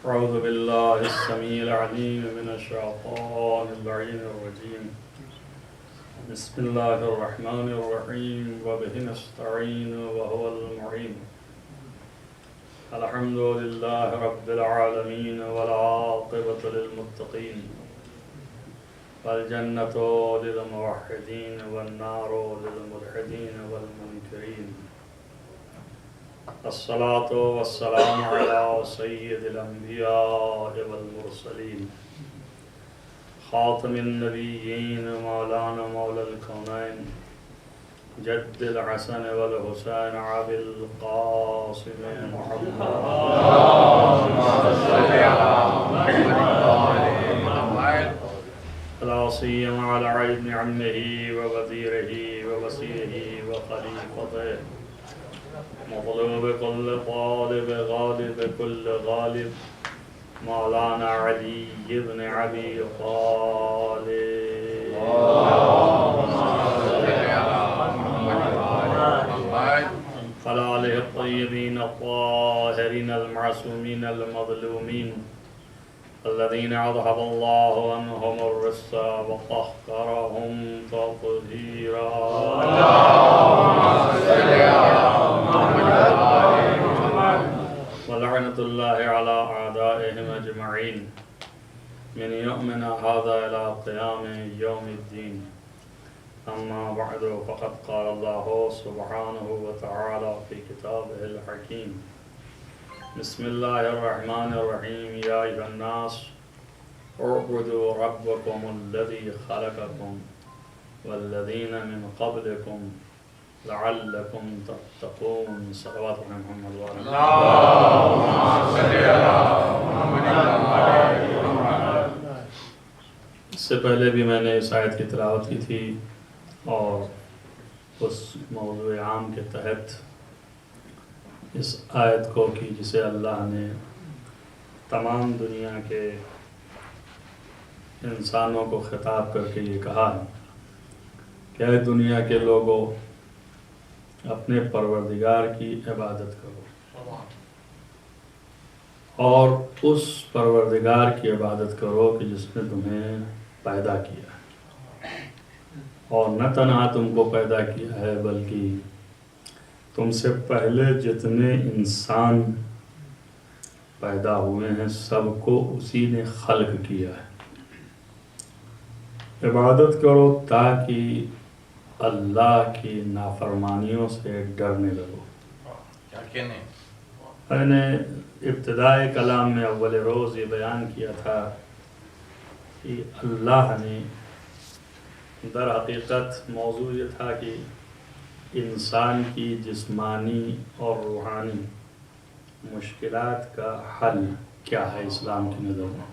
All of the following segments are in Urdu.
أعوذ بالله السميع العليم من الشيطان اللعين الرجيم. بسم الله الرحمن الرحيم وبه نستعين وهو المعين. الحمد لله رب العالمين والعاقبة للمتقين والجنة للموحدين والنار للملحدين والمنكرين. الصلاة والسلام على سيد الأنبياء والمرسلين خاتم النبيين مولانا مولى الكونين جد الحسن والحسين أبي القاسم محمد لا سيما على عين عمه ووزيره ووسيله وخليفته مطلوب كل طالب غالب كل غالب مولانا علي بن أبي طالب. خلاله الطيبين الطاهرين المعصومين المظلومين الذين أذهب الله عنهم الرجس وطهرهم تطهيرا. ولعنة الله على أعدائهم أجمعين من يؤمن هذا إلى قيام يوم الدين. أما بعد فقد قال الله سبحانه وتعالى في كتابه الحكيم بسم الله الرحمن الرحيم يا أيها الناس اعبدوا ربكم الذي خلقكم والذين من قبلكم لعلكم تتقون. صلوات محمد وعلى اللهم صل على محمد. اس سے پہلے بھی میں نے اس آیت کی تلاوت کی تھی اور اس موضوع عام کے تحت اس آیت کو کی جسے اللہ نے تمام دنیا کے انسانوں کو خطاب کر کے یہ کہا کہ اے دنیا کے لوگوں اپنے پروردگار کی عبادت کرو اور اس پروردگار کی عبادت کرو کہ جس نے تمہیں پیدا کیا اور نہ تنہا تم کو پیدا کیا ہے بلکہ تم سے پہلے جتنے انسان پیدا ہوئے ہیں سب کو اسی نے خلق کیا ہے. عبادت کرو تاکہ اللہ کی نافرمانیوں سے ڈرنے لگو. میں نے ابتدائی کلام میں اول روز یہ بیان کیا تھا کہ اللہ نے در حقیقت موضوع یہ تھا کہ انسان کی جسمانی اور روحانی مشکلات کا حل کیا ہے اسلام کی نظر میں.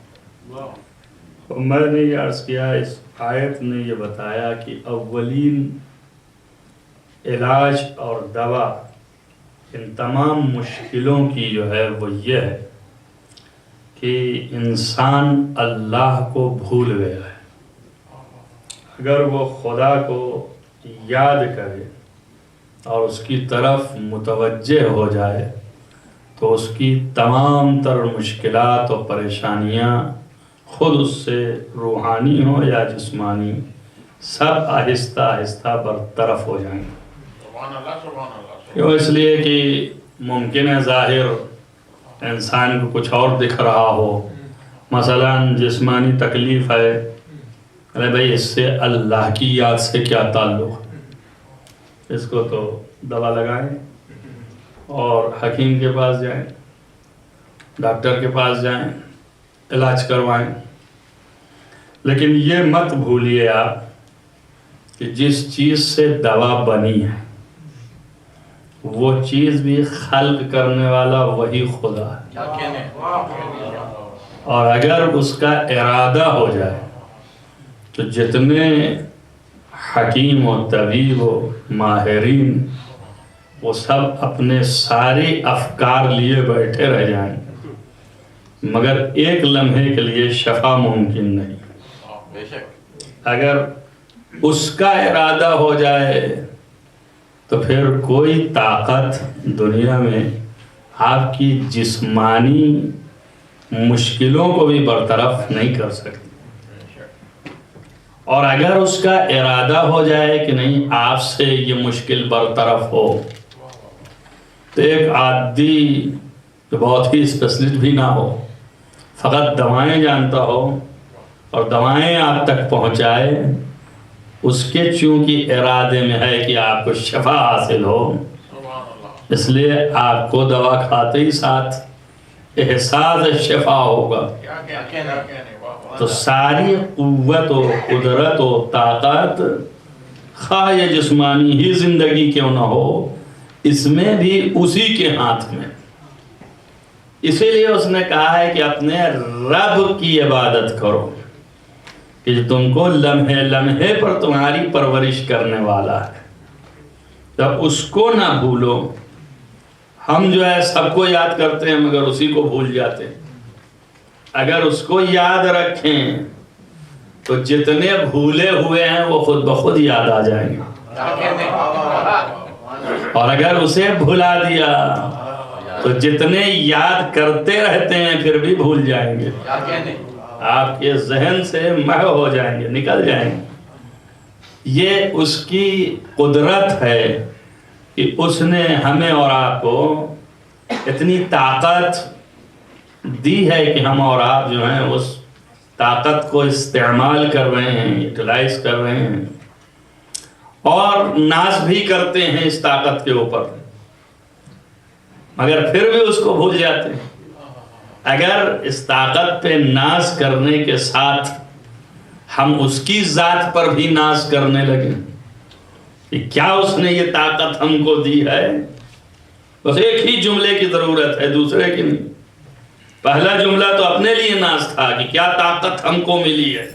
تو میں نے یہ عرض کیا اس آیت نے یہ بتایا کہ اولین علاج اور دوا ان تمام مشکلوں کی جو ہے وہ یہ ہے کہ انسان اللہ کو بھول گیا ہے. اگر وہ خدا کو یاد کرے اور اس کی طرف متوجہ ہو جائے تو اس کی تمام تر مشکلات اور پریشانیاں خود اس سے روحانی ہو یا جسمانی سب آہستہ آہستہ برطرف ہو جائیں گے. کیوں؟ اس لیے کہ ممکن ہے ظاہر انسان کو کچھ اور دکھ رہا ہو. مثلا جسمانی تکلیف ہے، ارے بھائی اس سے اللہ کی یاد سے کیا تعلق، اس کو تو دوا لگائیں اور حکیم کے پاس جائیں، ڈاکٹر کے پاس جائیں، علاج کروائیں. لیکن یہ مت بھولیے آپ کہ جس چیز سے دوا بنی ہے وہ چیز بھی خلق کرنے والا وہی خدا ہے. اور اگر اس کا ارادہ ہو جائے تو جتنے حکیم و طبیب و ماہرین وہ سب اپنے سارے افکار لیے بیٹھے رہ جائیں مگر ایک لمحے کے لیے شفا ممکن نہیں. اگر اس کا ارادہ ہو جائے تو پھر کوئی طاقت دنیا میں آپ کی جسمانی مشکلوں کو بھی برطرف نہیں کر سکتی. اور اگر اس کا ارادہ ہو جائے کہ نہیں آپ سے یہ مشکل برطرف ہو، تو ایک عادی جو بہت ہی اسپیشلسٹ بھی نہ ہو، فقط دوائیں جانتا ہو اور دوائیں آپ تک پہنچائے، اس کے چونکہ ارادے میں ہے کہ آپ کو شفا حاصل ہو، اس لیے آپ کو دوا کھاتے ہی ساتھ احساس شفا ہوگا. تو ساری قوت و قدرت و طاقت، خواہ یہ جسمانی ہی زندگی کیوں نہ ہو، اس میں بھی اسی کے ہاتھ میں. اسی لیے اس نے کہا ہے کہ اپنے رب کی عبادت کرو کہ جو تم کو لمحے لمحے پر تمہاری پرورش کرنے والا ہے. جب اس کو نہ بھولو. ہم جو ہے سب کو یاد کرتے ہیں مگر اسی کو بھول جاتے ہیں. اگر اس کو یاد رکھیں تو جتنے بھولے ہوئے ہیں وہ خود بخود یاد آ جائیں گے. اور اگر اسے بھلا دیا تو جتنے یاد کرتے رہتے ہیں پھر بھی بھول جائیں گے. آپ کے ذہن سے محو ہو جائیں گے، نکل جائیں گے. یہ اس کی قدرت ہے کہ اس نے ہمیں اور آپ کو اتنی طاقت دی ہے کہ ہم اور آپ جو ہیں اس طاقت کو استعمال کر رہے ہیں، یوٹیلائز کر رہے ہیں اور ناز بھی کرتے ہیں اس طاقت کے اوپر، مگر پھر بھی اس کو بھول جاتے ہیں. اگر اس طاقت پہ ناز کرنے کے ساتھ ہم اس کی ذات پر بھی ناز کرنے لگیں کہ کیا اس نے یہ طاقت ہم کو دی ہے، بس ایک ہی جملے کی ضرورت ہے، دوسرے کی نہیں. پہلا جملہ تو اپنے لیے ناز تھا کہ کیا طاقت ہم کو ملی ہے،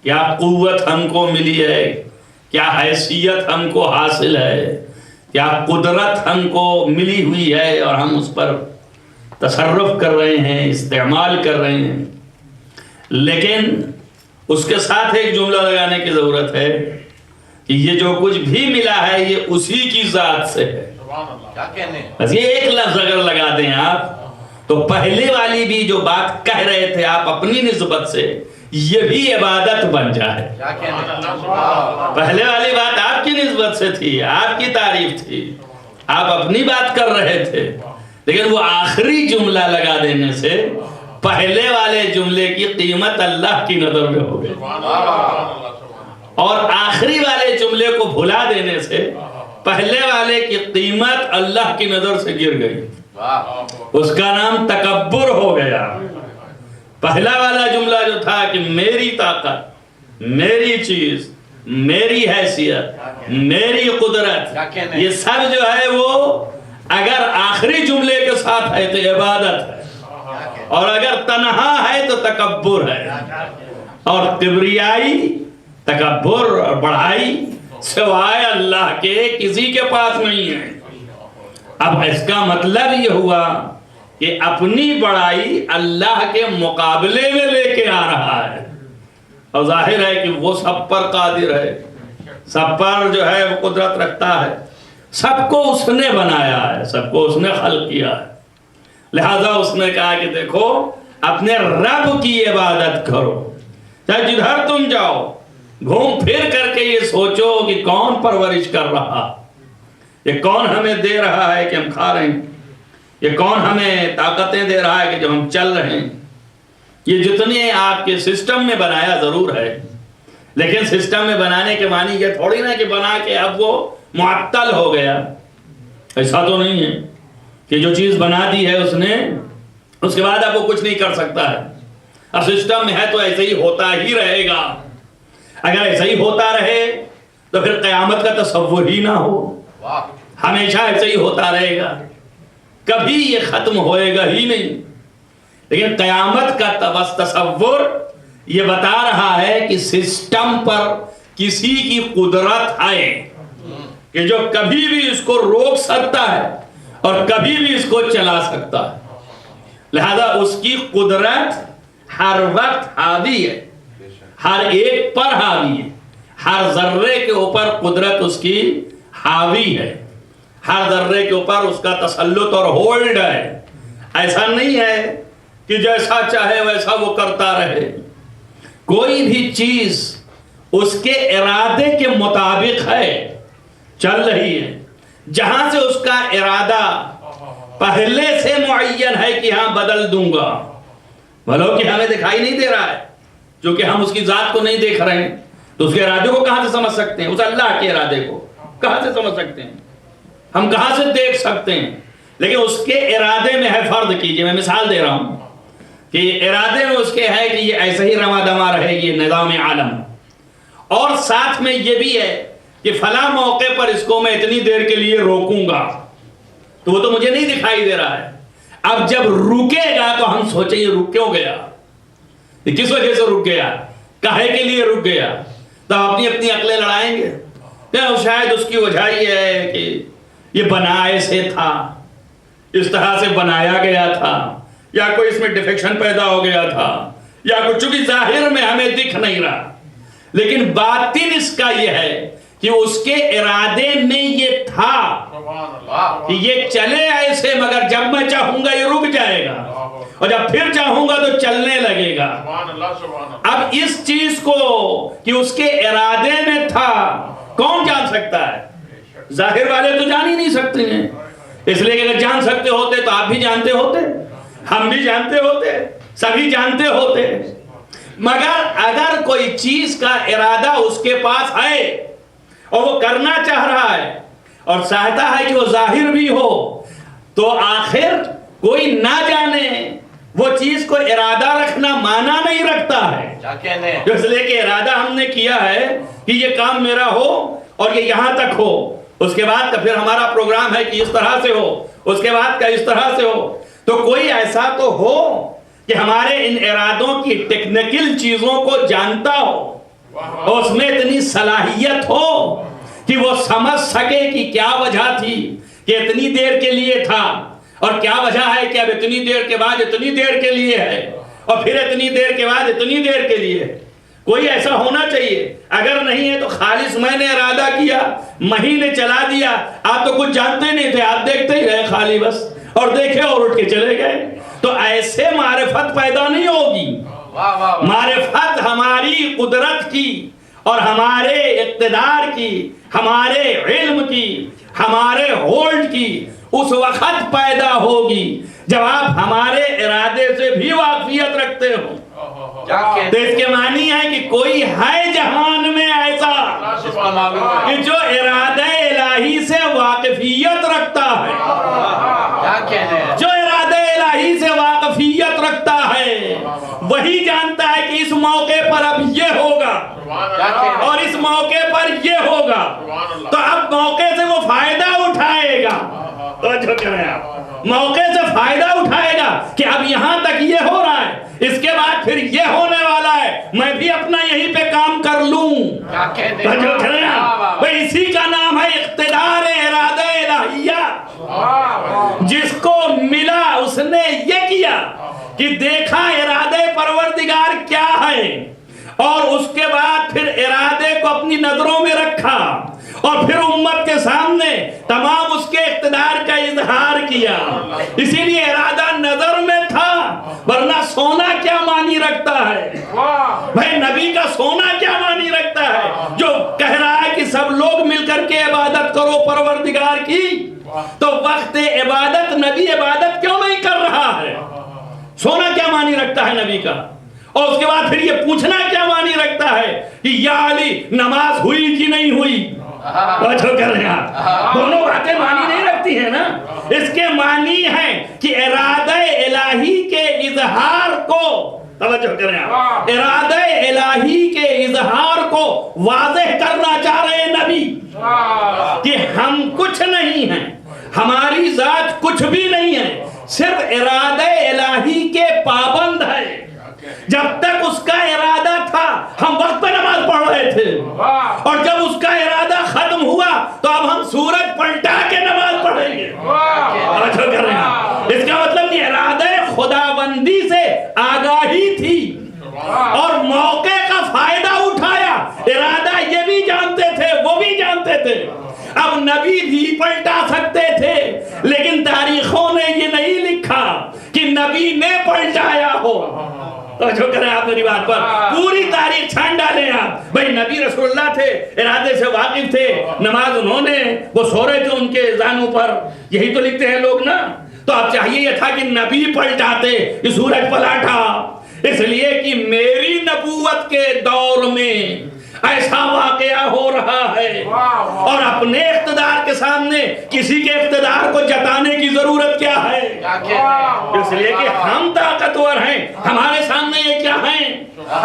کیا قوت ہم کو ملی ہے، کیا حیثیت ہم کو حاصل ہے، کیا قدرت ہم کو ملی ہوئی ہے اور ہم اس پر تصرف کر رہے ہیں، استعمال کر رہے ہیں. لیکن اس کے ساتھ ایک جملہ لگانے کی ضرورت ہے کہ یہ جو کچھ بھی ملا ہے یہ اسی کی ذات سے ہے. بس یہ ایک لفظ اگر لگا دیں آپ تو پہلے والی بھی جو بات کہہ رہے تھے آپ اپنی نسبت سے، یہ بھی عبادت بن جائے. پہلے والی بات آپ کی نسبت سے تھی، آپ کی تعریف تھی، آپ اپنی بات کر رہے تھے، لیکن وہ آخری جملہ لگا دینے سے پہلے والے جملے کی قیمت اللہ کی نظر میں ہو گئی، اور آخری والے جملے کو بھلا دینے سے پہلے والے کی قیمت اللہ کی نظر سے گر گئی. اس کا نام تکبر ہو گیا. پہلا والا جملہ جو تھا کہ میری طاقت، میری چیز، میری حیثیت، میری قدرت، یہ سب جو ہے وہ اگر آخری جملے کے ساتھ ہے تو عبادت ہے، اور اگر تنہا ہے تو تکبر ہے. اور کبریائی، تکبر اور بڑائی سوائے اللہ کے کسی کے پاس نہیں ہے. اب اس کا مطلب یہ ہوا کہ اپنی بڑائی اللہ کے مقابلے میں لے کے آ رہا ہے، اور ظاہر ہے کہ وہ سب پر قادر ہے، سب پر جو ہے وہ قدرت رکھتا ہے، سب کو اس نے بنایا ہے، سب کو اس نے خلق کیا ہے. لہذا اس نے کہا کہ دیکھو اپنے رب کی عبادت کرو. چاہے جدھر تم جاؤ گھوم پھر کر کے یہ سوچو کہ کون پرورش کر رہا، یہ کون ہمیں دے رہا ہے کہ ہم کھا رہے ہیں، یہ کون ہمیں طاقتیں دے رہا ہے کہ جو ہم چل رہے ہیں. یہ جتنے آپ کے سسٹم میں بنایا ضرور ہے، لیکن سسٹم میں بنانے کے معنی یہ تھوڑی نہ کہ بنا کے اب وہ معطل ہو گیا. ایسا تو نہیں ہے کہ جو چیز بنا دی ہے اس نے، اس کے بعد اب وہ کچھ نہیں کر سکتا ہے. اب سسٹم میں ہے تو ایسے ہی ہوتا ہی رہے گا. اگر ایسا ہی ہوتا رہے تو پھر قیامت کا تصور ہی نہ ہو، ہمیشہ ایسے ہی ہوتا رہے گا، کبھی یہ ختم ہوئے گا ہی نہیں. لیکن قیامت کا تصور یہ بتا رہا ہے کہ سسٹم پر کسی کی قدرت ہے کہ جو کبھی بھی اس کو روک سکتا ہے اور کبھی بھی اس کو چلا سکتا ہے. لہذا اس کی قدرت ہر وقت حاوی ہے، ہر ایک پر حاوی ہے، ہر ذرے کے اوپر قدرت اس کی حاوی ہے، ہر ذرے کے اوپر اس کا تسلط اور ہولڈ ہے. ایسا نہیں ہے کہ کہ جیسا چاہے ویسا وہ کرتا رہے. کوئی بھی چیز اس کے ارادے کے مطابق ہے، چل رہی ہے. جہاں سے اس کا ارادہ پہلے سے معین ہے کہ ہاں بدل دوں گا، بھلو کہ ہمیں دکھائی نہیں دے رہا ہے، جو کہ ہم اس کی ذات کو نہیں دیکھ رہے ہیں، تو اس کے ارادے کو کہاں سے سمجھ سکتے ہیں؟ اس اللہ کے ارادے کو کہاں سے سمجھ سکتے ہیں؟ ہم کہاں سے دیکھ سکتے ہیں؟ لیکن اس کے ارادے میں ہے. فرض کیجئے، میں مثال دے رہا ہوں کہ ارادے میں اس کے ہے کہ یہ ایسے ہی رواں دواں رہے گی نظام عالم، اور ساتھ میں یہ بھی ہے کہ فلاں موقع پر اس کو میں اتنی دیر کے لیے روکوں گا، تو وہ تو مجھے نہیں دکھائی دے رہا ہے. اب جب رکے گا تو ہم سوچیں یہ رک کیوں گیا، یہ کس وجہ سے رک گیا، کاہے کے لیے رک گیا. تو اپنی اپنی عقلیں لڑائیں گے. شاید اس کی وجہ یہ ہے کہ یہ بنا ایسے تھا، اس طرح سے بنایا گیا تھا، یا کوئی اس میں ڈیفیکشن پیدا ہو گیا تھا، یا کچھ، چونکہ ظاہر میں ہمیں دکھ نہیں رہا. لیکن باطن اس کا یہ ہے کہ اس کے ارادے میں یہ تھا کہ یہ چلے ایسے، مگر جب میں چاہوں گا یہ رک جائے گا، اور جب پھر چاہوں گا تو چلنے لگے گا. اب اس چیز کو کہ اس کے ارادے میں تھا کون جان سکتا ہے؟ ظاہر والے تو جان ہی نہیں سکتے ہیں. اس لیے کہ اگر جان سکتے ہوتے تو آپ بھی جانتے ہوتے، ہم بھی جانتے ہوتے، سبھی جانتے ہوتے. مگر اگر کوئی چیز کا ارادہ اس کے پاس ہے اور وہ کرنا چاہ رہا ہے اور چاہتا ہے کہ وہ ظاہر بھی ہو، تو آخر کوئی نہ جانے وہ چیز کو ارادہ رکھنا معنی نہیں رکھتا ہے. اس لیے کہ ارادہ ہم نے کیا ہے کہ یہ کام میرا ہو اور یہ یہاں تک ہو، اس کے بعد کا پھر ہمارا پروگرام ہے کہ اس طرح سے ہو، اس کے بعد کا اس طرح سے ہو. تو کوئی ایسا تو ہو کہ ہمارے ان ارادوں کی ٹیکنیکل چیزوں کو جانتا ہو، اور اس میں اتنی صلاحیت ہو کہ وہ سمجھ سکے کہ کیا وجہ تھی کہ اتنی دیر کے لیے تھا، اور کیا وجہ ہے کہ اب اتنی دیر کے بعد اتنی دیر کے لیے ہے، اور پھر اتنی دیر کے بعد اتنی دیر کے لیے ہے. کوئی ایسا ہونا چاہیے. اگر نہیں ہے تو خالص میں نے ارادہ کیا، مہینے چلا دیا، آپ تو کچھ جانتے نہیں تھے، آپ دیکھتے ہی رہے خالی بس، اور دیکھے اور اٹھ کے چلے گئے. تو ایسے معرفت پیدا نہیں ہوگی. معرفت ہماری قدرت کی اور ہمارے اقتدار کی، ہمارے علم کی، ہمارے ہولڈ کی اس وقت پیدا ہوگی جب آپ ہمارے ارادے سے بھی واقفیت رکھتے ہو. تو اس کے معنی ہے کہ کوئی ہے جہان میں ایسا کہ جو ارادہ الہی سے واقفیت رکھتا ہے، جو ارادہ الہی سے واقفیت رکھتا ہے وہی جانتا ہے کہ اس موقع پر اب یہ ہوگا اور اس موقع پر یہ ہوگا. تو اب موقع سے وہ فائدہ اٹھائے گا، موقع سے فائدہ اٹھائے گا کہ اب یہاں تک یہ ہو رہا ہے، اس کے بعد پھر یہ ہونے والا ہے، میں بھی اپنا یہیں پہ کام کر لوں. اسی کا نام ہے اقتدار ارادہ الہیہ. جس کو ملا اس نے یہ کیا کہ دیکھا ارادے پروردگار کیا ہے، اور اس کے بعد پھر ارادے کو اپنی نظروں میں رکھا، اور پھر امت کے سامنے تمام اس کے اقتدار کا اظہار کیا. اسی لیے ارادہ نظر میں تھا، ورنہ سونا کیا معنی رکھتا ہے؟ بھائی نبی کا سونا کیا معنی رکھتا ہے جو کہہ رہا ہے کہ سب لوگ مل کر کے عبادت کرو پروردگار کی؟ تو وقت عبادت نبی عبادت کیوں نہیں کر رہا ہے؟ سونا کیا معنی رکھتا ہے نبی کا؟ اور اس کے بعد پھر یہ پوچھنا کیا معنی رکھتا ہے کہ یا علی نماز ہوئی کہ نہیں ہوئی؟ دونوں باتیں معنی نہیں رکھتی ہیں نا. اس کے معنی ہے کہ ارادہ الہی کے اظہار کو، توجہ کریں آپ، ارادہ الہی کے اظہار کو واضح کرنا چاہ رہے نبی کہ ہم کچھ نہیں ہیں، ہماری ذات کچھ بھی نہیں ہے، صرف ارادہ الہی کے پابند ہے. جب تک اس کا ارادہ تھا ہم وقت پہ نماز پڑھ رہے تھے، اور جب اس کا ارادہ ختم ہوا تو اب ہم سورج پلٹا کے نماز پڑھیں گے. اس کا مطلب کہ ارادہ خداوندی سے آگاہی تھی اور موقع کا فائدہ اٹھایا. ارادہ یہ بھی جانتے تھے، وہ بھی جانتے تھے. اب نبی بھی پلٹا سکتے تھے، لیکن تاریخوں نے یہ نہیں لکھا کہ نبی نے پلٹایا ہو. تو جو کریں آپ میری بات پر, پوری تاریخ چھان ڈالیں آپ. بھائی نبی رسول اللہ تھے, ارادے سے واقف تھے, نماز انہوں نے, وہ سو رہے تھے ان کے زانوں پر, یہی تو لکھتے ہیں لوگ نا. تو اب چاہیے یہ تھا کہ نبی پلٹاتے, یہ سورج پلٹا, اس لیے کہ میری نبوت کے دور میں ایسا واقعہ ہو رہا ہے, اور اپنے اقتدار کے سامنے کسی کے اقتدار کو جتانے کی ضرورت کیا ہے؟ اس لیے کہ ہم طاقتور ہیں, ہمارے سامنے یہ کیا ہیں,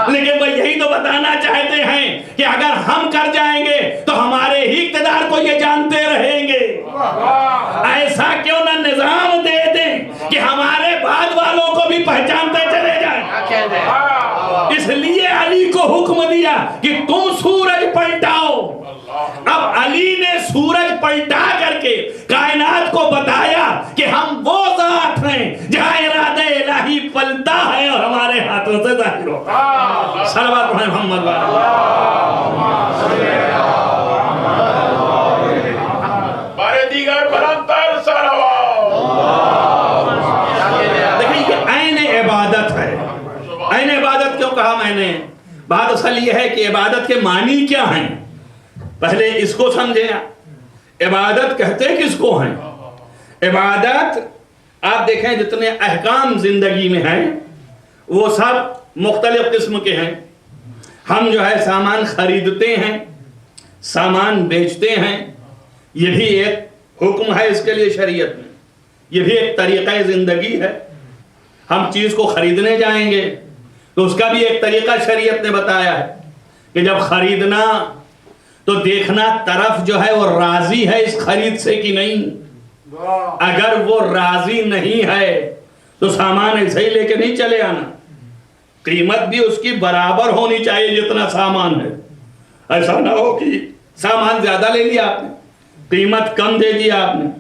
لیکن وہ یہی تو بتانا چاہتے ہیں کہ اگر ہم کر جائیں گے تو ہمارے ہی اقتدار کو یہ جانتے رہیں گے. ایسا کیوں نہ نظام دے دیں کہ ہمارے بعد والوں کو بھی پہچانتے چلے جائیں. اس لیے علی کو حکم دیا کہ تم سورج پلٹاؤ. اب علی نے سورج پلٹا کر کے کائنات کو بتایا کہ ہم وہ ذات ہیں جہاں ارادہ الہی پلتا ہے اور ہمارے ہاتھوں سے ظاہر ہوتا ہے. صلوات محمد بارے دیگر بلندتر صلوات. دیکھیں یہ عین عبادت ہے. عین عبادت کیوں کہا میں نے؟ بات اصل یہ ہے کہ عبادت کے معنی کیا ہیں, پہلے اس کو سمجھیں. عبادت کہتے کس کو ہیں؟ عبادت آپ دیکھیں جتنے احکام زندگی میں ہیں وہ سب مختلف قسم کے ہیں. ہم جو ہے سامان خریدتے ہیں, سامان بیچتے ہیں, یہ بھی ایک حکم ہے اس کے لیے شریعت میں, یہ بھی ایک طریقہ زندگی ہے. ہم چیز کو خریدنے جائیں گے تو اس کا بھی ایک طریقہ شریعت نے بتایا ہے کہ جب خریدنا تو دیکھنا طرف جو ہے وہ راضی ہے اس خرید سے کہ نہیں. اگر وہ راضی نہیں ہے تو سامان ایسے ہی لے کے نہیں چلے آنا, قیمت بھی اس کی برابر ہونی چاہیے جتنا سامان ہے. ایسا نہ ہو کہ سامان زیادہ لے لیا آپ نے, قیمت کم دے دیا آپ نے,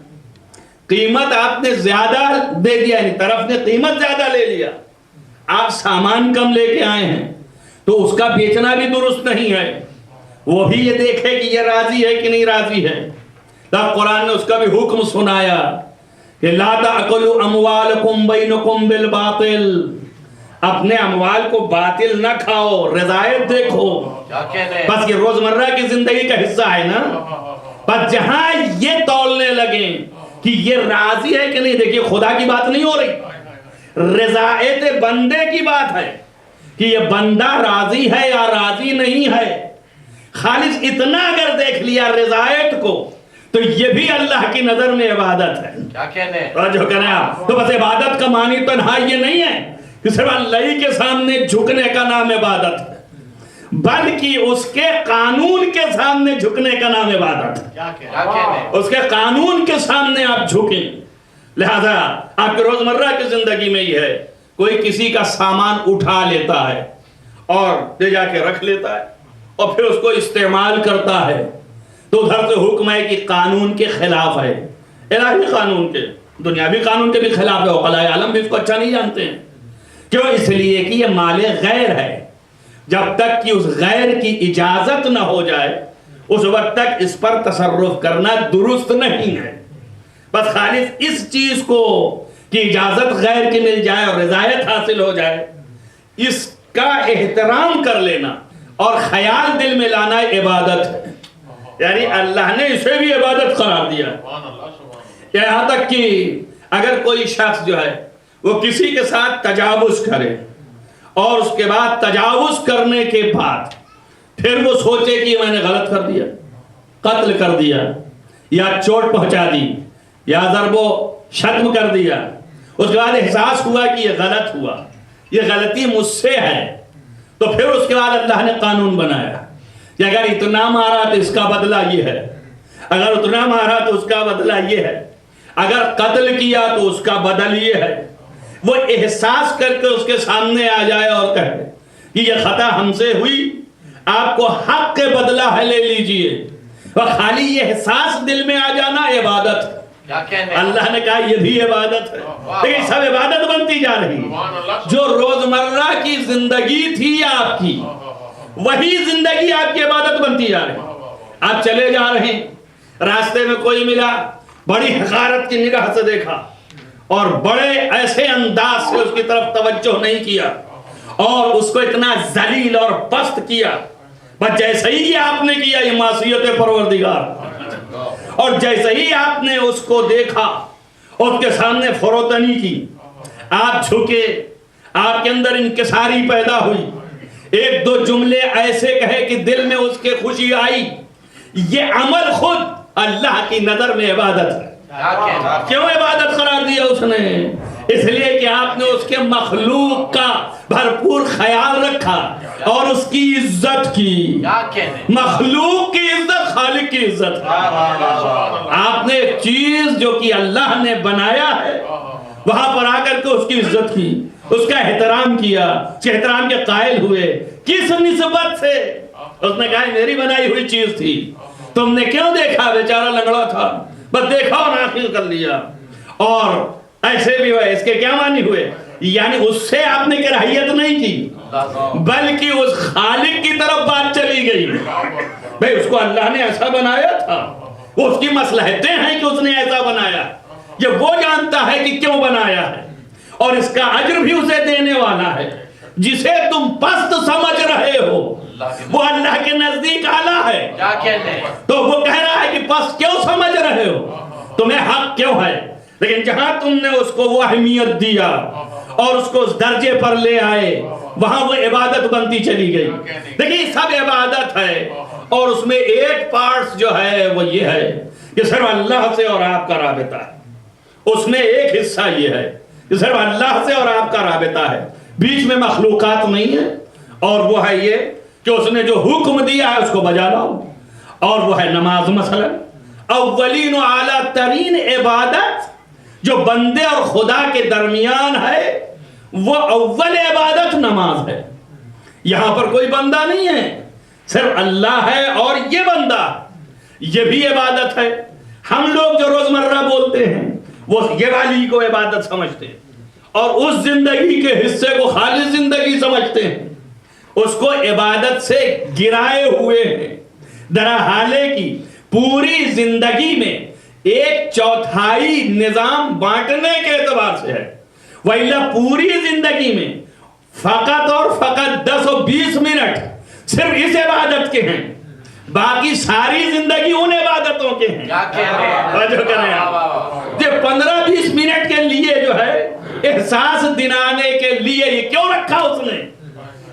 قیمت آپ نے زیادہ دے دیا, یعنی طرف نے قیمت زیادہ لے لیا, آپ سامان کم لے کے آئے ہیں تو اس کا بیچنا بھی درست نہیں ہے. وہ بھی یہ دیکھے کہ یہ راضی ہے کہ نہیں راضی ہے. تب قرآن نے اس کا بھی حکم سنایا کہ لا تأکلوا اموالکم بینکم بالباطل, اپنے اموال کو باطل نہ کھاؤ, رضایت دیکھو. بس یہ روزمرہ کی زندگی کا حصہ ہے نا. بس جہاں یہ تولنے لگیں کہ یہ راضی ہے کہ نہیں, دیکھیے خدا کی بات نہیں ہو رہی, رضایت بندے کی بات ہے کہ یہ بندہ راضی ہے یا راضی نہیں ہے. خالص اتنا اگر دیکھ لیا رضایت کو تو یہ بھی اللہ کی نظر میں عبادت ہے. کیا کہنے جو کریں آپ تو بس عبادت کا معنی تنہا یہ نہیں ہے کہ صرف اللہ کے سامنے جھکنے کا نام عبادت ہے, بلکہ اس کے قانون کے سامنے جھکنے کا نام عبادت ہے. اس کے قانون کے سامنے آپ جھکیں. لہذا آپ کے روزمرہ کی زندگی میں یہ ہے, کوئی کسی کا سامان اٹھا لیتا ہے اور لے جا کے رکھ لیتا ہے اور پھر اس کو استعمال کرتا ہے, تو ادھر سے حکم ہے کہ قانون کے خلاف ہے, الہی قانون کے, دنیاوی قانون کے بھی خلاف ہے. عقلاء عالم بھی اس کو اچھا نہیں جانتے ہیں. کیوں؟ اس لیے کہ یہ مال غیر ہے. جب تک کہ اس غیر کی اجازت نہ ہو جائے اس وقت تک اس پر تصرف کرنا درست نہیں ہے. بس خالص اس چیز کو کہ اجازت غیر کی مل جائے اور رضایت حاصل ہو جائے, اس کا احترام کر لینا اور خیال دل میں لانا عبادت ہے. یعنی اللہ نے اسے بھی عبادت قرار دیا. یہاں تک کہ اگر کوئی شخص جو ہے وہ کسی کے ساتھ تجاوز کرے اور اس کے بعد تجاوز کرنے کے بعد پھر وہ سوچے کہ میں نے غلط کر دیا, قتل کر دیا یا چوٹ پہنچا دی یا ضرب و شتم کر دیا, اس کے بعد احساس ہوا کہ یہ غلط ہوا, یہ غلطی مجھ سے ہے, تو پھر اس کے بعد اللہ نے قانون بنایا کہ اگر اتنا مارا تو اس کا بدلہ یہ ہے, اگر اتنا مارا تو اس کا بدلہ یہ ہے, اگر قتل کیا تو اس کا بدل یہ ہے. وہ احساس کر کے اس کے سامنے آ جائے اور کہے کہ یہ خطا ہم سے ہوئی, آپ کو حق کے بدلہ ہے لے لیجئے. اور خالی یہ احساس دل میں آ جانا عبادت ہے. اللہ نے کہا یہ بھی عبادت ہے. لیکن سب عبادت بنتی جا رہی ہے. جو روزمرہ کی زندگی تھی آپ کی, وہی زندگی آپ کی عبادت بنتی جا رہی ہے. آپ چلے جا رہے ہیں, راستے میں کوئی ملا, بڑی حقارت کی نگاہ سے دیکھا اور بڑے ایسے انداز سے اس کی طرف توجہ نہیں کیا اور اس کو اتنا ذلیل اور پست کیا، بس جیسے ہی آپ نے کیا یہ معصیت پروردگار، اور جیسے ہی آپ نے اس کو دیکھا اس کے سامنے فروتنی کی، آپ جھکے، آپ کے اندر انکساری پیدا ہوئی، ایک دو جملے ایسے کہے کہ دل میں اس کے خوشی آئی، یہ عمل خود اللہ کی نظر میں عبادت ہے۔ کیوں عبادت قرار دیا اس نے؟ اس لیے کہ آپ نے اس کے مخلوق کا بھرپور خیال رکھا اور اس کی عزت کی۔ مخلوق کی عزت خالق کی عزت ہے۔ آپ نے ایک چیز جو کہ اللہ نے بنایا ہے وہاں پر آ کر کے اس کی عزت کی، اس کا احترام کیا، اس کے احترام کے قائل ہوئے۔ کس نسبت سے؟ اس نے کہا میری بنائی ہوئی چیز تھی، تم نے کیوں دیکھا؟ بیچارہ لنگڑا تھا، بس دیکھا اور ناخن کر لیا۔ اور ایسے بھی ہوئے، اس کے کیا معنی ہوئے؟ یعنی اس سے آپ نے کراہیت نہیں کی بلکہ اس خالق کی طرف بات چلی گئی۔ بھئی اس کو اللہ نے ایسا بنایا تھا، اس کی مصلحتیں ہیں کہ اس نے ایسا بنایا، یہ وہ جانتا ہے کہ کیوں بنایا ہے، اور اس کا اجر بھی اسے دینے والا ہے۔ جسے تم پست سمجھ رہے ہو وہ اللہ کے نزدیک اعلیٰ ہے، تو وہ کہہ رہا ہے کہ پست کیوں سمجھ رہے ہو، تمہیں حق کیوں ہے؟ لیکن جہاں تم نے اس کو وہ اہمیت دیا اور اس کو اس درجے پر لے آئے، وہاں وہ عبادت بنتی چلی گئی۔ دیکھیں سب عبادت ہے، اور اس میں ایک پارٹس جو ہے وہ یہ ہے کہ صرف اللہ سے اور آپ کا رابطہ ہے۔ اس میں ایک حصہ یہ ہے کہ صرف اللہ سے اور آپ کا رابطہ ہے، بیچ میں مخلوقات نہیں ہے، اور وہ ہے یہ کہ اس نے جو حکم دیا ہے اس کو بجا لاؤ، اور وہ ہے نماز۔ مثلا اولین و اعلیٰ ترین عبادت جو بندے اور خدا کے درمیان ہے وہ اول عبادت نماز ہے۔ یہاں پر کوئی بندہ نہیں ہے، صرف اللہ ہے، اور یہ بندہ یہ بھی عبادت ہے۔ ہم لوگ جو روزمرہ بولتے ہیں وہ یہ والی کو عبادت سمجھتے ہیں، اور اس زندگی کے حصے کو خالص زندگی سمجھتے ہیں، اس کو عبادت سے گرائے ہوئے ہیں۔ درحالے کی پوری زندگی میں ایک چوتھائی نظام بانٹنے کے اعتبار سے ہے، وَإِلَّا پوری زندگی میں فقط اور فقط 10 و 20 منٹ صرف اس عبادت کے ہیں، باقی ساری زندگی ان عبادتوں کے ہیں۔ یہ 15-20 منٹ کے لیے جو ہے احساس دلانے کے لیے یہ کیوں رکھا اس نے؟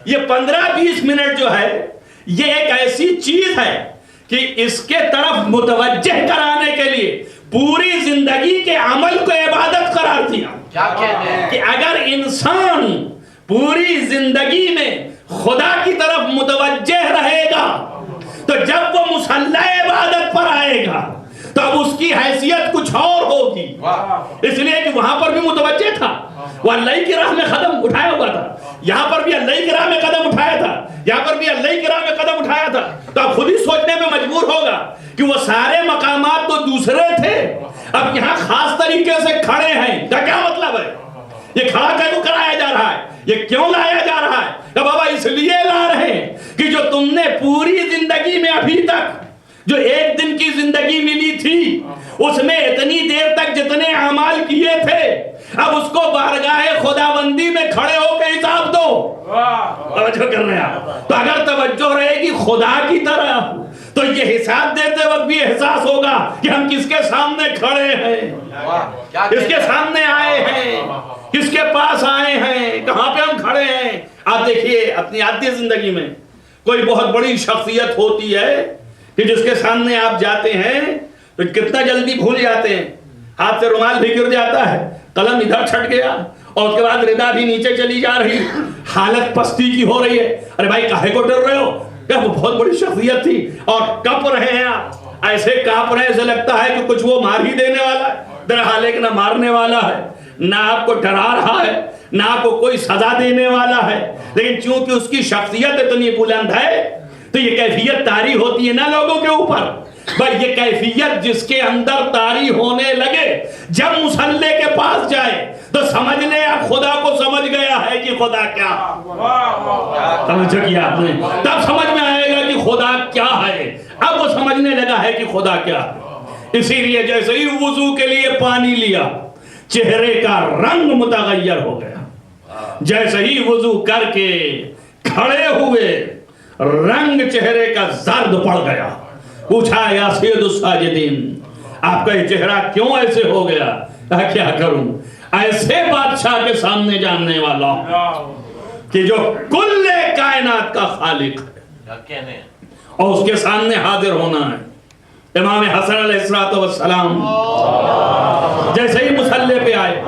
یہ 15-20 منٹ جو ہے یہ ایک ایسی چیز ہے کہ اس کے طرف متوجہ کرانے کے لیے پوری زندگی کے عمل کو عبادت قرار دیا کہ اگر انسان پوری زندگی میں خدا کی طرف متوجہ رہے گا تو جب وہ مصلی عبادت پر آئے گا تب اس کی حیثیت کچھ اور ہوگی، اس لیے کہ وہاں پر بھی متوجہ تھا، وہ اللہ کی راہ میں قدم اٹھایا ہوا تھا، یہاں پر بھی اللہ کی راہ میں قدم اٹھایا تھا، یہاں پر بھی اللہ کی راہ میں قدم اٹھایا تھا۔ تو اب خود ہی سوچنے میں مجبور ہوگا کہ وہ سارے مقامات تو دوسرے تھے، اب یہاں خاص طریقے سے کھڑے ہیں، کیا مطلب ہے؟ یہ کھڑا کیوں کرایا جا رہا ہے؟ یہ کیوں لایا جا رہا ہے؟ کہ بابا اس لیے لا رہے ہیں کہ جو تم نے پوری زندگی میں ابھی تک جو ایک دن کی زندگی ملی تھی اس میں اتنی دیر تک جتنے اعمال کیے تھے اب اس کو بارگاہ خداوندی میں کھڑے ہو کے حساب دو۔ توجہ کر رہے ہیں؟ تو اگر توجہ رہے گی خدا کی طرف تو یہ حساب دیتے وقت بھی احساس ہوگا کہ ہم کس کے سامنے کھڑے ہیں، کس کے سامنے آئے ہیں، کس کے پاس آئے ہیں، کہاں پہ ہم کھڑے ہیں۔ آپ دیکھیے اپنی عادی زندگی میں کوئی بہت بڑی شخصیت ہوتی ہے کہ جس کے سامنے آپ جاتے ہیں تو کتنا جلدی بھول جاتے ہیں، ہاتھ سے رومال بھی گر جاتا ہے، قلم ادھر چھٹ گیا اور اس کے بعد ردا بھی نیچے چلی جا رہی، حالت پستی کی ہو رہی ہے۔ ارے بھائی کاہے کو ڈر رہے ہو؟ کہ وہ بہت بڑی شخصیت تھی اور کپ رہے ہیں آپ، ایسے کانپ رہے ایسے لگتا ہے کہ کچھ وہ مار ہی دینے والا ہے، درحالے کہ نہ مارنے والا ہے، نہ آپ کو ڈرا رہا ہے، نہ آپ کو کوئی سزا دینے والا ہے، لیکن چونکہ اس کی شخصیت اتنی بلند ہے تو یہ کیفیت طاری ہوتی ہے نہ لوگوں کے اوپر، بھائی یہ کیفیت جس کے اندر طاری ہونے لگے جب مصلی کے پاس جائے تو سمجھ لے اب خدا کو سمجھ گیا ہے کہ خدا کیا، سمجھ کیا آپ نے؟ تب سمجھ میں آئے گا کہ خدا کیا ہے، اب وہ سمجھنے لگا ہے کہ خدا کیا ہے۔ اسی لیے جیسے ہی وضو کے لیے پانی لیا چہرے کا رنگ متغیر ہو گیا. جیسے ہی وضو کر کے کھڑے ہوئے رنگ چہرے کا زرد پڑ گیا. پوچھا یا سید الساجدین آپ کا یہ چہرہ کیوں ایسے ہو گیا؟ کیا کروں، ایسے بادشاہ کے سامنے جاننے والا کہ جو کل کائنات کا خالق ہے اور اس کے سامنے حاضر ہونا ہے. امام حسن علیہ السلام جیسے ہی مصلی پہ آئے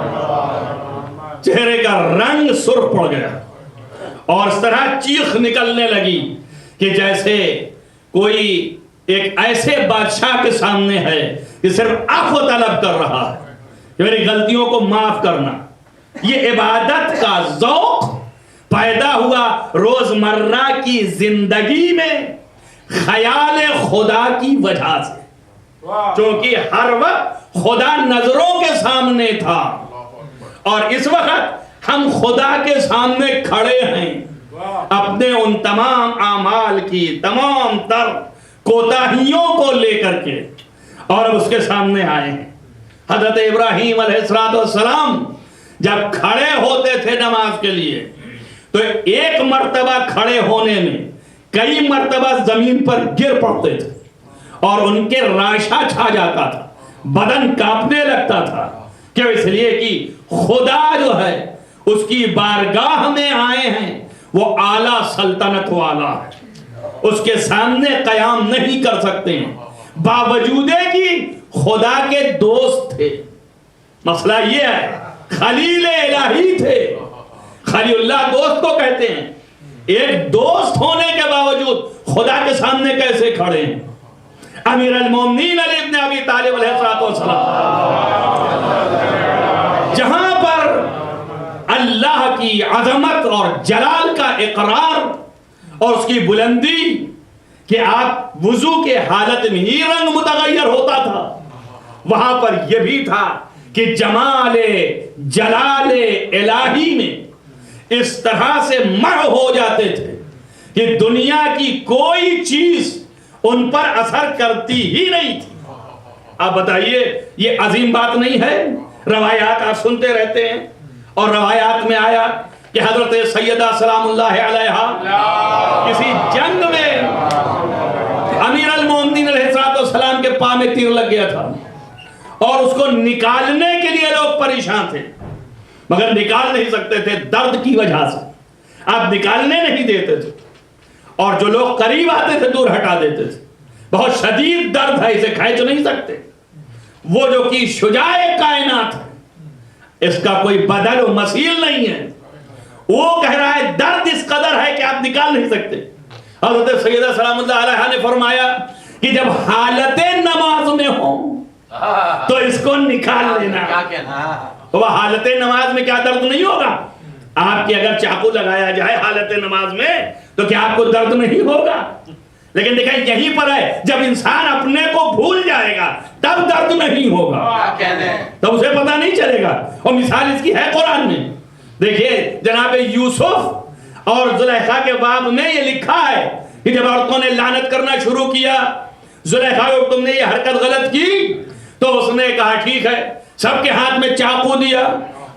چہرے کا رنگ سرخ پڑ گیا اور اس طرح چیخ نکلنے لگی کہ جیسے کوئی ایک ایسے بادشاہ کے سامنے ہے کہ صرف عفو طلب کر رہا ہے کہ میری غلطیوں کو معاف کرنا. یہ عبادت کا ذوق پیدا ہوا روزمرہ کی زندگی میں خیال خدا کی وجہ سے، چونکہ ہر وقت خدا نظروں کے سامنے تھا اور اس وقت ہم خدا کے سامنے کھڑے ہیں اپنے ان تمام اعمال کی تمام تر کوتاہیوں کو لے کر کے، اور اس کے سامنے آئے ہیں. حضرت ابراہیم علیہ السلام جب کھڑے ہوتے تھے نماز کے لیے تو ایک مرتبہ کھڑے ہونے میں کئی مرتبہ زمین پر گر پڑتے تھے اور ان کے راشا چھا جاتا تھا، بدن کانپنے لگتا تھا. کیوں؟ اس لیے کہ خدا جو ہے اس کی بارگاہ میں آئے ہیں، وہ اعلیٰ سلطنت والا ہے، اس کے سامنے قیام نہیں کر سکتے ہیں باوجود کہ خدا کے دوست تھے. مسئلہ یہ ہے خلیل الہی تھے. خلیل اللہ دوست کو کہتے ہیں. ایک دوست ہونے کے باوجود خدا کے سامنے کیسے کھڑے ہیں؟ امیر المومنین علی ابن ابی طالب علیہ السلام جہاں پر اللہ کی عظمت اور جلال کا اقرار اور اس کی بلندی کہ آپ وضو کے حالت میں ہی رنگ متغیر ہوتا تھا، وہاں پر یہ بھی تھا کہ جمال جلال الہی میں اس طرح سے محو ہو جاتے تھے کہ دنیا کی کوئی چیز ان پر اثر کرتی ہی نہیں تھی. آپ بتائیے یہ عظیم بات نہیں ہے؟ روایات آپ سنتے رہتے ہیں اور روایات میں آیا کہ حضرت سیدہ سلام اللہ علیہا کسی جنگ میں امیر المومنین علیہ السلام کے پاں میں تیر لگ گیا تھا اور اس کو نکالنے کے لیے لوگ پریشان تھے مگر نکال نہیں سکتے تھے درد کی وجہ سے. آپ نکالنے نہیں دیتے تھے اور جو لوگ قریب آتے تھے دور ہٹا دیتے تھے. بہت شدید درد ہے، اسے کھینچ نہیں سکتے. وہ جو کہ شجاع کائنات ہے، اس کا کوئی بدل و مثیل نہیں ہے، وہ کہہ رہا ہے درد اس قدر ہے کہ آپ نکال نہیں سکتے. حضرت سیدہ سلام اللہ علیہا نے فرمایا کہ جب حالت نماز میں ہوں تو اس کو نکال لینا. وہ حالت نماز میں کیا درد نہیں ہوگا؟ آپ کی اگر چاقو لگایا جائے حالت نماز میں تو کیا آپ کو درد نہیں ہوگا؟ لیکن دیکھیں یہی پر ہے جب انسان اپنے کو بھول جائے گا تب درد نہیں ہوگا، تب اسے پتہ نہیں چلے گا. اور مثال اس کی ہے قرآن میں. دیکھیے جناب یوسف اور زلیخا کے باب میں یہ لکھا ہے کہ جب عورتوں نے لعنت کرنا شروع کیا زلیخا کو تم نے یہ حرکت غلط کی تو اس نے کہا ٹھیک ہے، سب کے ہاتھ میں چاقو دیا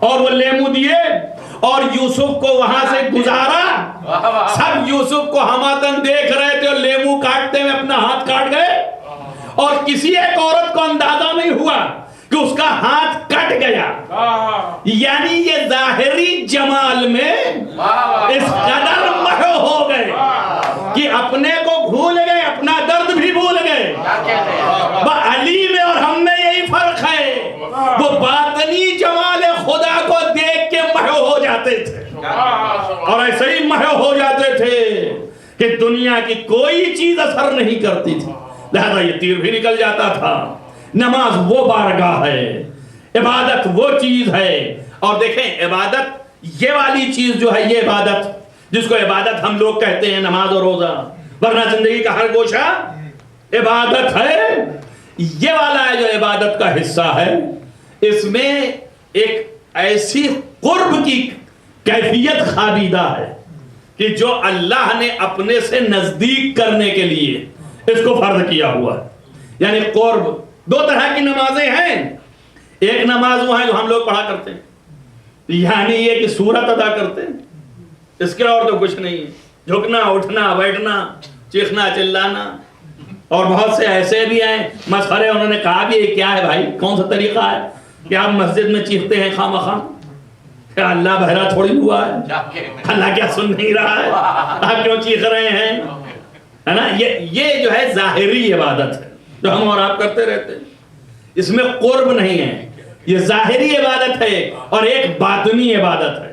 اور وہ لیمو دیے اور یوسف کو وہاں سے گزارا. سب یوسف کو ہماتن دیکھ رہے تھے اور لیمو کاٹتے میں اپنا ہاتھ کاٹ گئے اور کسی ایک عورت کو اندازہ نہیں ہوا کہ اس کا ہاتھ کٹ گیا. یعنی یہ ظاہری جمال میں اس قدر محو ہو گئے کہ اپنے کو بھول گئے، اپنا درد بھی بھول گئے. علی میں اور ہم میں یہی فرق ہے، وہ باطنی جمال خدا کو دیکھ کے محو ہو جاتے تھے اور ایسے ہی محو ہو جاتے تھے کہ دنیا کی کوئی چیز اثر نہیں کرتی تھی. لہذا یہ تیر بھی نکل جاتا تھا. نماز وہ بارگاہ ہے، عبادت وہ چیز ہے. اور دیکھیں عبادت یہ والی چیز جو ہے، یہ عبادت جس کو عبادت ہم لوگ کہتے ہیں نماز اور روزہ، ورنہ زندگی کا ہر گوشہ عبادت ہے. یہ والا ہے جو عبادت کا حصہ ہے، اس میں ایک ایسی قرب کی کیفیت خابیدہ ہے کہ جو اللہ نے اپنے سے نزدیک کرنے کے لیے اس کو فرض کیا ہوا ہے. یعنی قرب. دو طرح کی نمازیں ہیں، ایک نماز وہ ہے جو ہم لوگ پڑھا کرتے ہیں، یعنی یہ کہ سورت ادا کرتے ہیں، اس کے اور تو کچھ نہیں ہے، جھکنا اٹھنا بیٹھنا چیخنا چلانا. اور بہت سے ایسے بھی ہیں مسخرے، انہوں نے کہا بھی یہ کیا ہے بھائی، کون سا طریقہ ہے کہ آپ مسجد میں چیختے ہیں خواہ مخواہ؟ کیا اللہ بہرا تھوڑی ہوا ہے؟ اللہ کیا سن نہیں رہا ہے؟ آپ کیوں چیخ رہے ہیں؟ ہے نا، یہ جو ہے ظاہری عبادت ہے جو ہم اور آپ کرتے رہتے ہیں، اس میں قرب نہیں ہے. یہ ظاہری عبادت ہے اور ایک باطنی عبادت ہے.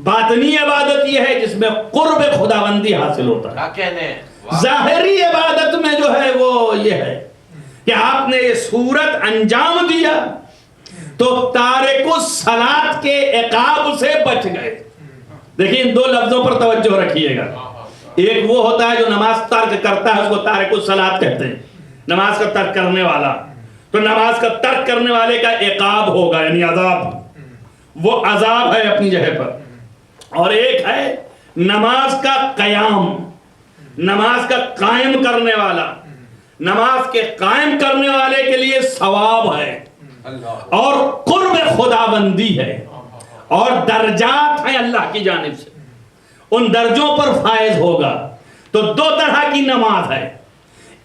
باطنی عبادت یہ ہے جس میں قرب خداوندی حاصل ہوتا ہے. ظاہری عبادت میں جو ہے وہ یہ ہے کہ آپ نے یہ صورت انجام دیا تو تارک الصلاۃ کے عقاب سے بچ گئے. دیکھیں ان دو لفظوں پر توجہ رکھیے گا. ایک وہ ہوتا ہے جو نماز ترک کرتا ہے، اس کو تارک الصلاۃ کہتے ہیں، نماز کا ترک کرنے والا. تو نماز کا ترک کرنے والے کا عقاب ہوگا، یعنی عذاب، وہ عذاب ہے اپنی جگہ پر. اور ایک ہے نماز کا قیام، نماز کا قائم کرنے والا. نماز کے قائم کرنے والے کے لیے ثواب ہے اور قرب خداوندی ہے اور درجات ہیں اللہ کی جانب سے، ان درجوں پر فائز ہوگا. تو دو طرح کی نماز ہے.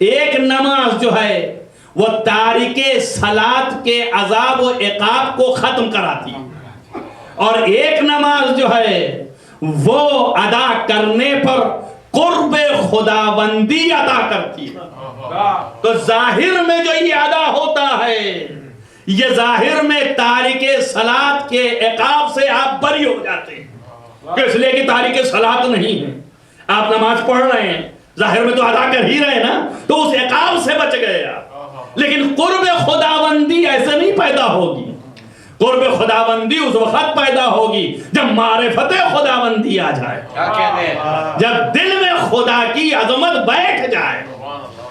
ایک نماز جو ہے وہ تارک صلاۃ کے عذاب و عقاب کو ختم کراتی ہے، اور ایک نماز جو ہے وہ ادا کرنے پر قرب خداوندی ادا کرتی ہے. تو ظاہر میں جو یہ ادا ہوتا ہے، یہ ظاہر میں تارک صلاۃ کے عقاب سے آپ بری ہو جاتے ہیں، اس لیے کہ تارک صلاۃ نہیں ہے، آپ نماز پڑھ رہے ہیں، ظاہر میں تو ادا کر ہی رہے نا، تو اس عقاب سے بچ گئے آپ. لیکن قرب خداوندی ایسے نہیں پیدا ہوگی. قرب خداوندی اس وقت پیدا ہوگی جب معرفت خداوندی آ جائے، جب دل میں خدا کی عظمت بیٹھ جائے،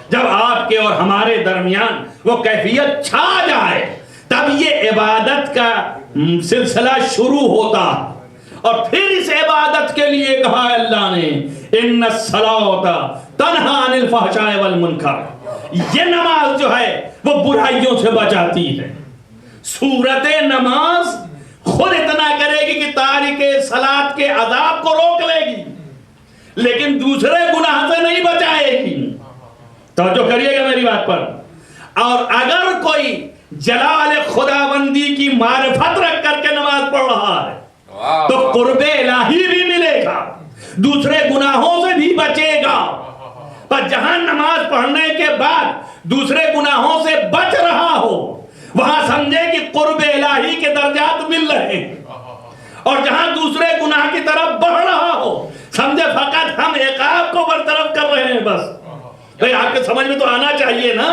جب آپ کے اور ہمارے درمیان وہ کیفیت چھا جائے، تب یہ عبادت کا سلسلہ شروع ہوتا. اور پھر اس عبادت کے لیے کہا اللہ نے ان الصلاۃ تنہی عن الفحشاء والمنکر. یہ نماز جو ہے وہ برائیوں سے بچاتی ہے. صورت نماز خود اتنا کرے گی کہ تارک صلاۃ کے عذاب کو روک لے گی، لیکن دوسرے گناہ سے نہیں بچائے گی. توجہ کریے گا میری بات پر. اور اگر کوئی جلال خداوندی کی معرفت رکھ کر کے نماز پڑھ رہا ہے تو قرب الہی بھی ملے گا، دوسرے گناہوں سے بھی بچے گا. پر جہاں نماز پڑھنے کے بعد دوسرے گناہوں سے بچ رہا ہو، وہاں سمجھے کہ قرب الہی کے درجات مل رہے ہیں. اور جہاں دوسرے گناہ کی طرف بڑھ رہا ہو، سمجھے فقط ہم عقاب کو برطرف کر رہے ہیں بس. بھئی آپ کے سمجھ میں تو آنا چاہیے نا،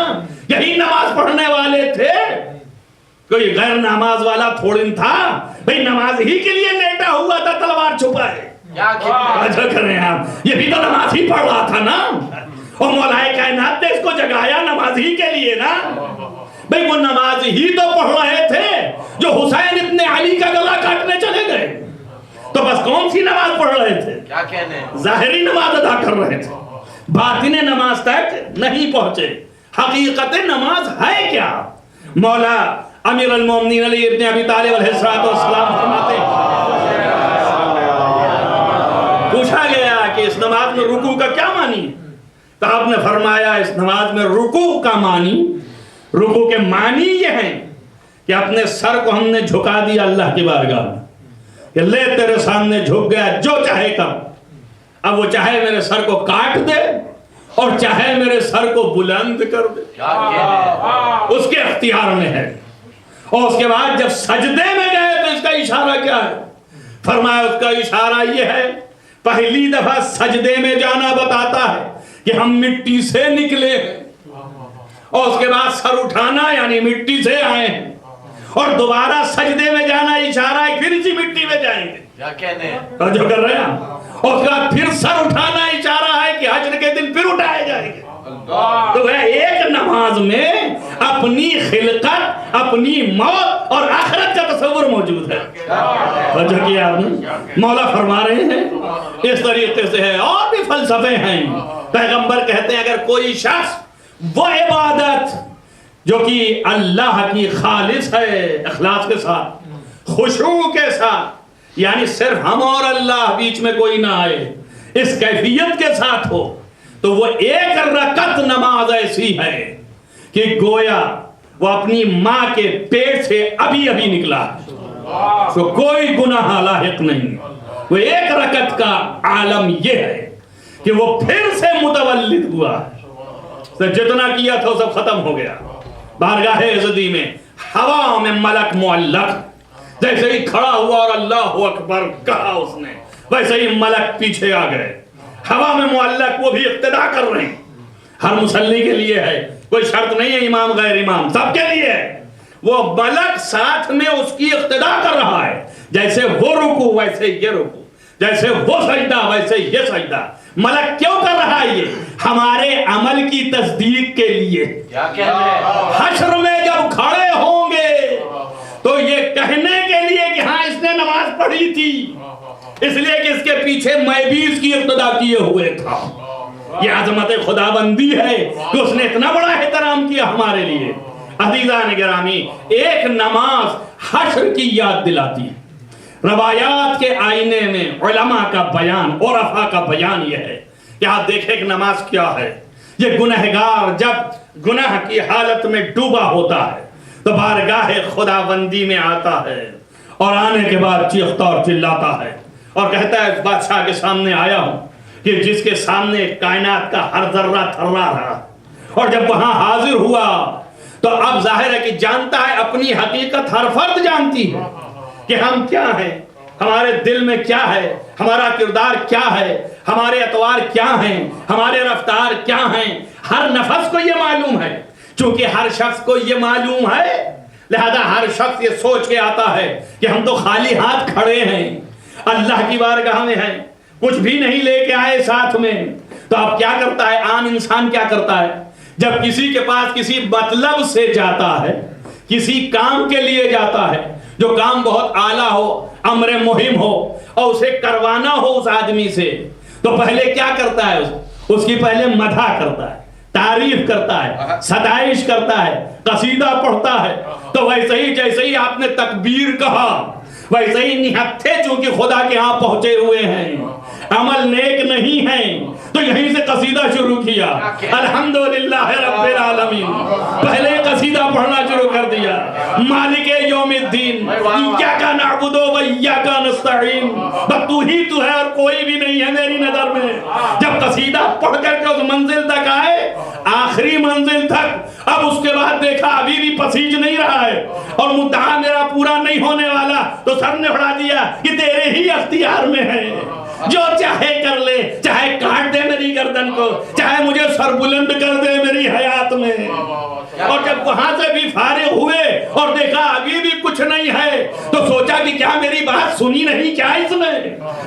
یہی نماز پڑھنے والے تھے، کوئی غیر نماز والا تھوڑی تھا. بھئی نماز ہی کے لیے لیٹا ہوا تھا تلوار چھپائے. کیا کر رہے ہیں آپ؟ یہ بھی تو نماز ہی پڑھ رہا تھا نا، اور مولا کائنات نے اس کو جگایا نماز ہی کے لیے نا. بھئی وہ نماز ہی تو پڑھ رہے تھے جو حسین ابن علی کا گلا کاٹنے چلے گئے. تو بس کون سی نماز پڑھ رہے تھے؟ کیا کہنے؟ ظاہری نماز ادا کر رہے تھے، باطن نماز تک نہیں پہنچے. حقیقت نماز ہے کیا؟ مولا امیر المومنین علی ابن ابی طالب علیہ السلام فرماتے ہیں، پوچھا گیا کہ اس نماز میں رکوع کا کیا معنی ہے؟ تو آپ نے فرمایا اس نماز میں رکوع کا معنی، رکوع کے معنی یہ ہیں کہ اپنے سر کو ہم نے جھکا دیا اللہ کی بارگاہ میں کہ لے تیرے سامنے جھک گیا، جو چاہے کر. اب وہ چاہے میرے سر کو کاٹ دے اور چاہے میرے سر کو بلند کر دے، اس کے اختیار میں ہے. اور اس کے بعد جب سجدے میں گئے تو اس کا اشارہ کیا ہے؟ فرمایا اس کا اشارہ یہ ہے، پہلی دفعہ سجدے میں جانا بتاتا ہے کہ ہم مٹی سے نکلے ہیں، اور اس کے بعد سر اٹھانا یعنی مٹی سے آئے ہیں، اور دوبارہ سجدے میں جانا اشارہ ہے پھر اسی مٹی میں جائیں گے. کیا کہنے؟ جو کر رہے ہیں اور اس کے بعد پھر سر اٹھانا اشارہ ہے کہ حشر کے دن پھر اٹھائے جائیں گے. تو ایک نماز میں اپنی خلقت، اپنی موت اور آخرت کا تصور موجود ہے. جو کہ آپ نے مولا فرما رہے ہیں اس طریقے سے ہے. اور بھی فلسفے ہیں. پیغمبر کہتے ہیں اگر کوئی شخص وہ عبادت جو کہ اللہ کی خالص ہے، اخلاص کے ساتھ، خشوع کے ساتھ، یعنی صرف ہم اور اللہ، بیچ میں کوئی نہ آئے، اس کیفیت کے ساتھ ہو، تو وہ ایک رکعت نماز ایسی ہے کہ گویا وہ اپنی ماں کے پیٹ سے ابھی ابھی نکلا ہے، تو کوئی گناہ لاحق نہیں۔ وہ ایک رکعت کا عالم یہ ہے کہ وہ پھر سے متولد ہوا ہے، تو جتنا کیا تھا وہ سب ختم ہو گیا۔ بارگاہ عزتی میں ہوا میں ملک معلق، جیسے ہی کھڑا ہوا اور اللہ اکبر کہا اس نے، ویسے ہی ملک پیچھے آ گئے، ہوا میں معلق، وہ بھی اقتدا کر رہے ہیں۔ ہر مصلی کے لیے ہے، کوئی شرط نہیں ہے امام غیر امام، سب کے لیے ہے۔ وہ ملک ساتھ میں اس کی اقتدا کر رہا ہے، جیسے وہ رکوع ویسے یہ رکوع، جیسے وہ سجدہ ویسے یہ سجدہ۔ ملک کیوں کر رہا ہے؟ یہ ہمارے عمل کی تصدیق کے لیے۔ حشر میں جب کھڑے ہوں گے تو یہ کہنے کے لیے کہ ہاں اس نے نماز پڑھی تھی، اس لیے کہ اس کے پیچھے میں بھی اس کی اقتدا کیے ہوئے تھا۔ یہ عظمت خدا بندی ہے کہ اس نے اتنا بڑا احترام کیا ہمارے لیے۔ عزیزان گرامی، ایک نماز حشر کی یاد دلاتی ہے۔ روایات کے آئینے میں علماء کا بیان، عرفاء کا بیان یہ ہے کہ آپ دیکھیں کہ نماز کیا ہے۔ یہ گنہگار جب گناہ کی حالت میں ڈوبا ہوتا ہے تو بارگاہ خدا بندی میں آتا ہے، اور آنے کے بعد چیختا اور چلاتا ہے اور کہتا ہے اس بادشاہ کے سامنے آیا ہوں کہ جس کے سامنے کائنات کا ہر ذرہ تھرا رہا۔ اور جب وہاں حاضر ہوا تو اب ظاہر ہے کہ جانتا ہے، اپنی حقیقت ہر فرد جانتی ہے کہ ہم کیا ہیں، ہمارے دل میں کیا ہے، ہمارا کردار کیا ہے، ہمارے اطوار کیا ہیں، ہمارے رفتار کیا ہیں۔ ہر نفس کو یہ معلوم ہے، چونکہ ہر شخص کو یہ معلوم ہے، لہذا ہر شخص یہ سوچ کے آتا ہے کہ ہم تو خالی ہاتھ کھڑے ہیں، اللہ کی بارگاہ میں ہیں، کچھ بھی نہیں لے کے آئے ساتھ میں۔ تو اب کیا کرتا ہے عام انسان؟ کیا کرتا ہے جب کسی کے پاس کسی مطلب سے جاتا ہے، کسی کام کے لیے جاتا ہے، جو کام بہت اعلیٰ ہو، امر مہم ہو، اور اسے کروانا ہو اس آدمی سے، تو پہلے کیا کرتا ہے؟ اس کی پہلے مدح کرتا ہے، تعریف کرتا ہے، ستائش کرتا ہے، قصیدہ پڑھتا ہے۔ تو ویسے ہی جیسے ہی آپ نے تکبیر کہا، ویسے ہی نہتھے چونکہ خدا کے ہاں پہنچے ہوئے ہیں، عمل نیک نہیں ہیں، تو یہیں سے قصیدہ شروع کیا، الحمدللہ رب العالمین، پہلے قصیدہ پڑھنا شروع کر دیا، مالک یوم الدین، ایاک نعبد و ایاک نستعین، بس تو ہی تو ہے اور کوئی بھی نہیں ہے میری نظر میں۔ جب قصیدہ پڑھ کر کے اس منزل تک آئے، آخری منزل تک، اب اس کے بعد دیکھا ابھی بھی پسیج نہیں رہا ہے اور مدعا میرا پورا نہیں ہونے والا، تو سر نے اڑا دیا کہ تیرے ہی اختیار میں ہے، جو چاہے کر لے، چاہے کاٹ دے میری گردن کو، چاہے مجھے سر بلند کر دے میری حیات میں۔ اور جب وہاں سے بھی فارغ ہوئے اور دیکھا ابھی بھی کچھ نہیں ہے، تو سوچا کہ کیا میری بات سنی نہیں کیا اس نے؟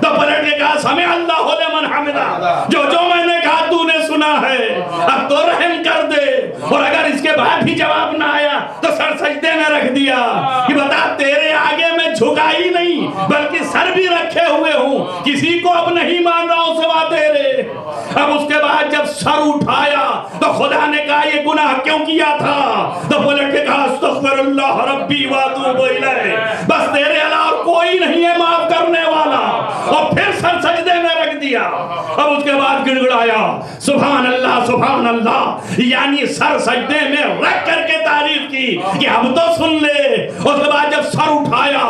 تو پلٹ کے کہا سمع اللہ لمن حمدہ، جو میں نے کہا تو نے سنا ہے، اب تو رحم کر دے۔ اور اگر اس کے بعد بھی جواب نہ آیا تو سر سجدے میں رکھ دیا کہ بتا تیرے آگے میں جھکا ہی نہیں بلکہ سر بھی رکھے ہوئے ہوں، کسی کو اب نہیں مان رہا ہوں سوا تیرے۔ اب اس کے بعد جب سر اٹھایا تو خدا نے کہا یہ گناہ کیوں کیا تھا؟ تو پلٹ کے کہا استغفر اللہ ربی واتوب الیہ، بس تیرے علاوہ کوئی نہیں ہے معاف کرنے والا، اور پھر سر سجدے میں رکھ دیا۔ اب اس کے بعد گڑ گڑایا سبحان اللہ سبحان اللہ، یعنی سر سجدے میں رکھ کر کے تعریف کی کہ اب تو سن لے۔ اس کے بعد جب سر اٹھایا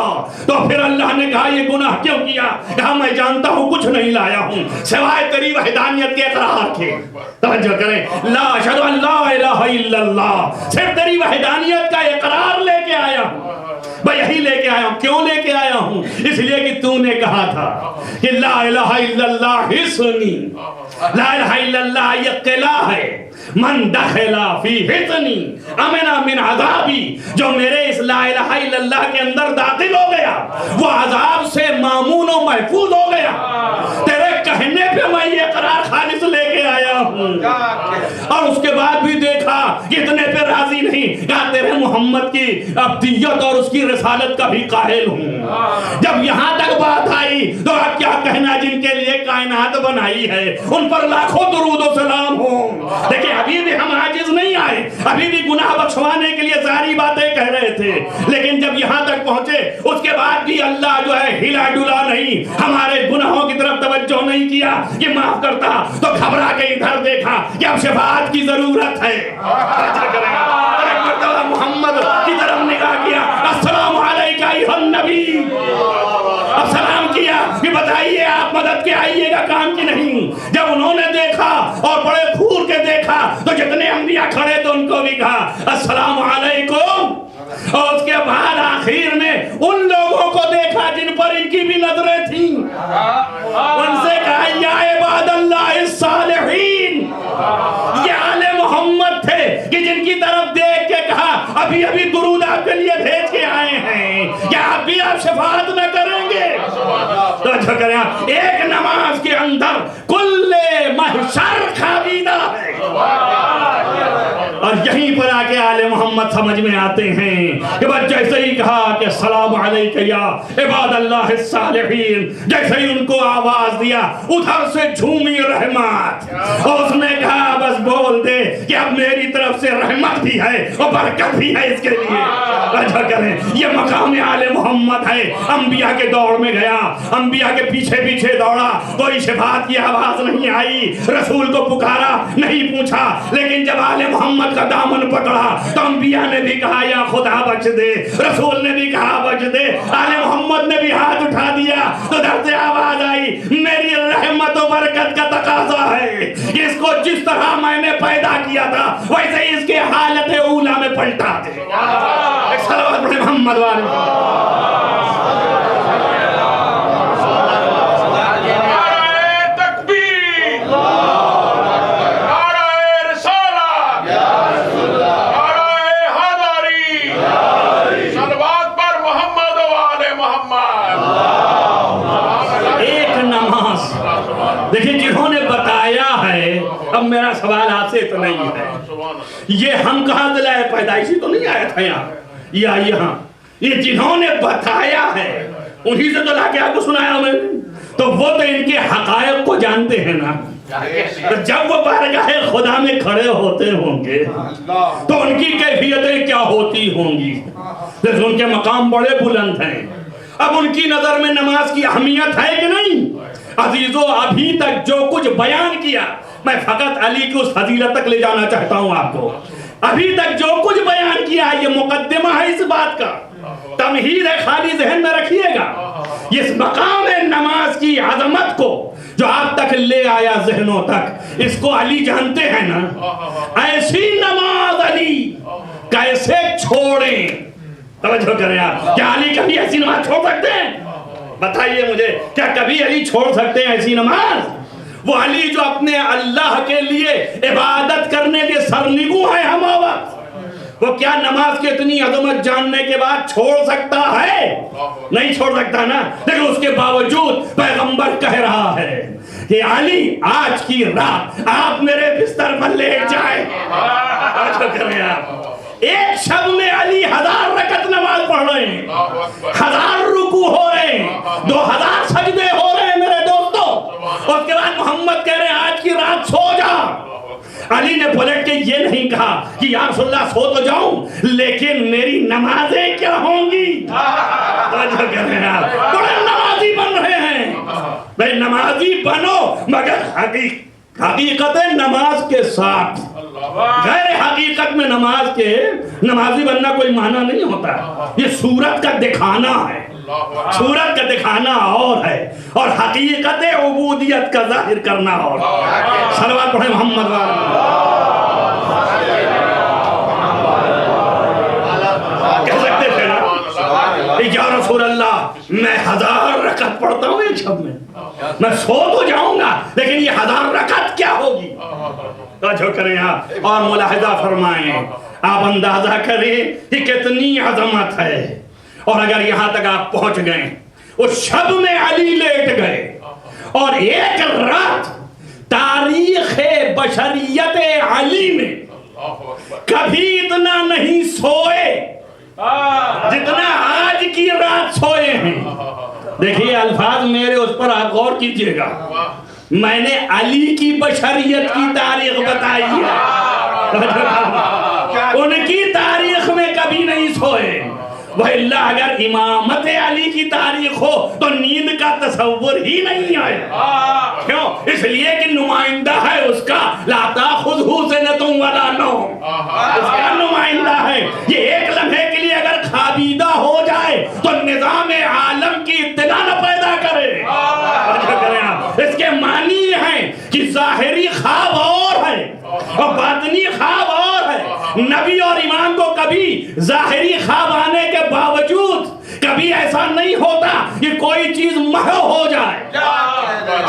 تو پھر اللہ نے کہا یہ گناہ کیوں کیا؟ کہا میں جانتا ہوں کچھ نہیں لایا ہوں سوائے تیری وحدانیت کے اقرار کے۔ توجہ کریں، لا اشہد ان لا الہ الا اللہ، صرف تیری وحدانیت کا اقرار لے کے آیا ہوں۔ میں یہی لے کے آیا ہوں۔ کیوں لے کے آیا ہوں؟ اس لیے کہ تو نے کہا تھا کہ لا الہ الا اللہ حصنی، لا الہ الا اللہ یہ قلعہ ہے، من دخلا فی حصنی امنا من عذابی، جو میرے اس لا الہ الا اللہ کے اندر داخل ہو گیا وہ عذاب سے مامون و محفوظ ہو گیا۔ تیرے کہنے پہ میں یہ قرار خالص لے کے آیا ہوں۔ اور اس کے بعد بھی دیکھا اتنے پہ راضی نہیں، کہا تیرے محمد کی ابدیت اور اس کی رسالت کا بھی قائل ہوں۔ جب یہاں تک بات آئی تو اب کیا کہنا جن کے لیے کائنات بنائی ہے ان پر لاکھوں درود و سلام ہوں. دیکھیں ابھی بھی ہم عاجز نہیں آئے, ابھی بھی گناہ بخشوانے کے لیے ساری باتیں کہہ رہے تھے, لیکن جب یہاں تک پہنچے اس کے بعد بھی اللہ جو ہے ہلا ڈلا نہیں, ہمارے گناہوں کی طرف توجہ نہیں کیا کہ معاف کرتا, تو گھبرا کے ادھر دیکھا کہ اب شفاعت کی ضرورت ہے. ایک مرتبہ محمد کی طرف نگاہ کیا, السلام علیکہ ایھا النبی, اب سلام کیا کہ بتائیے آپ مدد کے آئیے گا کام کی نہیں. جب انہوں نے دیکھا اور بڑے پھور کے دیکھا تو جتنے انبیاء کھڑے تو ان کو بھی کہا السلام علیکم, اور اس کے بعد آخر میں ان لوگوں کو دیکھا جن پر ان کی بھی نظریں تھیں, ان سے کہا یا عباد اللہ الصالحین. یہ آل محمد تھے کہ جن کی طرف دیکھ کے کہا ابھی ابھی درود آپ کے لیے بھیج کے آئے ہیں, کیا اب بھی آپ شفاعت نہ کریں گے؟ تو جو کریں آپ, ایک نماز کے اندر کل محشر خوابیدہ ہے. اور یہیں پر آ کے آل محمد سمجھ میں آتے ہیں کہ بس جیسے ہی کہا کہ السلام علیکہ یا عباد اللہ الصالحین, جیسے ہی ان کو آواز دیا ادھر سے جھومی رحمت, اور اس نے کہا بس بول دے کہ اب میری طرف سے رحمت بھی ہے اور برکت بھی ہے اس کے لیے. اچھا کریں, یہ مقام آل محمد ہے. انبیاء کے دوڑ میں گیا, انبیاء کے پیچھے پیچھے دوڑا, کوئی شفاعت کی آواز نہیں آئی, رسول کو پکارا نہیں پوچھا, لیکن جب آل محمد کا دامن پکڑا تو انبیاء نے بھی کہا یا خدا بخش دے, رسول نے بھی کہا بخش دے, آل محمد نے بھی ہاتھ اٹھا دیا تو در سے آواز آئی میری رحمت و برکت کا تقاضا ہے, اس کو جس طرح میں نے پیدا کیا تھا ویسے اس کے حالت اولا میں پلٹا دے. ایک صلوات پڑھیں محمد والے. دیکھیں جنہوں نے بتایا ہے, اب میرا سوال آپ سے اتنا ہی ہے, یہ ہم کہاں دلائے پیدائشی تو نہیں آیا تھا یہاں, یا یہاں یہ جنہوں نے بتایا ہے انہی سے تو لا کے آپ کو سنایا میں نے, تو وہ تو ان کے حقائق کو جانتے ہیں نا. تو جب وہ بارگاہ خدا میں کھڑے ہوتے ہوں گے تو ان کی کیفیتیں کیا ہوتی ہوں گی. جیسے ان کے مقام بڑے بلند ہیں, اب ان کی نظر میں نماز کی اہمیت ہے کہ نہیں؟ عزیزو ابھی تک جو کچھ بیان کیا, میں فقط علی کی اس فضیلت تک لے جانا چاہتا ہوں آپ کو. ابھی تک جو کچھ بیان کیا یہ مقدمہ ہے اس بات کا, تمہید ہے, خالی ذہن میں رکھیے گا. اس مقام نماز کی عظمت کو جو آپ تک لے آیا ذہنوں تک, اس کو علی جانتے ہیں نا. ایسی نماز علی کیسے چھوڑیں؟ توجہ کریں آپ, کیا علی کبھی ایسی نماز چھوڑ سکتے ہیں؟ بتائیے مجھے, کیا کبھی علی چھوڑ سکتے ہیں ایسی نماز؟ وہ علی جو اپنے اللہ کے لیے عبادت کرنے کے سرنگوں ہیں ہم وقت, وہ کیا نماز کی اتنی عظمت جاننے کے بعد چھوڑ سکتا ہے؟ نہیں چھوڑ سکتا نا. لیکن اس کے باوجود پیغمبر کہہ رہا ہے کہ علی آج کی رات آپ میرے بستر پر لیٹ جائیں. ایک شب میں علی 1000 رکعت نماز پڑھ رہے ہیں, 1000 رکوع ہو رہے ہیں, 2000 سجدے ہو رہے ہیں میرے دوستو. اس کے بعد محمد کہہ رہے ہیں آج کی رات سو جا. علی نے پلٹ کے یہ نہیں کہا کہ یا رسول اللہ سو تو جاؤں لیکن میری نمازیں کیا ہوں گی. بڑے نمازی بن رہے ہیں. بھائی نمازی بنو مگر حقیقت نماز کے ساتھ, غیر حقیقت میں نماز کے نمازی بننا کوئی معنی نہیں ہوتا. یہ صورت کا دکھانا ہے, صورت کا دکھانا اور ہے, اور حقیقت عبودیت کا ظاہر کرنا اور. صلوات پڑھیں محمد والے. کہہ سکتے تھے نا یا رسول اللہ میں 1000 رکعت پڑھتا ہوں ایک شب میں سو تو جاؤں گا لیکن یہ 1000 رکعت کیا ہوگی. جو کریں آپ اور ملاحظہ فرمائیں, آپ اندازہ کریں کہ کتنی عظمت ہے. اور اگر یہاں تک آپ پہنچ گئے, اس شب میں علی لیٹ گئے اور ایک رات تاریخ بشریت علی میں کبھی اتنا نہیں سوئے جتنا آج کی رات سوئے ہیں. دیکھیے الفاظ میرے, اس پر آپ غور کیجئے گا. میں نے علی کی بشریت کی تاریخ بتائی ہے، ان کی تاریخ میں کبھی نہیں سوئے۔ وَإِلَّا اگر امامت علی کی تاریخ ہو تو نیند کا تصور ہی نہیں آئے۔ کیوں؟ اس لیے کہ نمائندہ ہے اس کا لا تأخذہ سنۃ ولا نوم، اس کا نمائندہ ہے۔ یہ ایک لمحے کے لیے اگر خوابیدہ ہو جائے تو نظام عالم کی اطلاع نہ پیدا کرے۔ اس کے معنی ہیں کہ ظاہری خواب اور ہے اور باطنی خواب اور ہے۔ نبی اور امام کو کبھی ظاہری خواب آنے کے باوجود کبھی ایسا نہیں ہوتا کہ کوئی چیز محو ہو جائے۔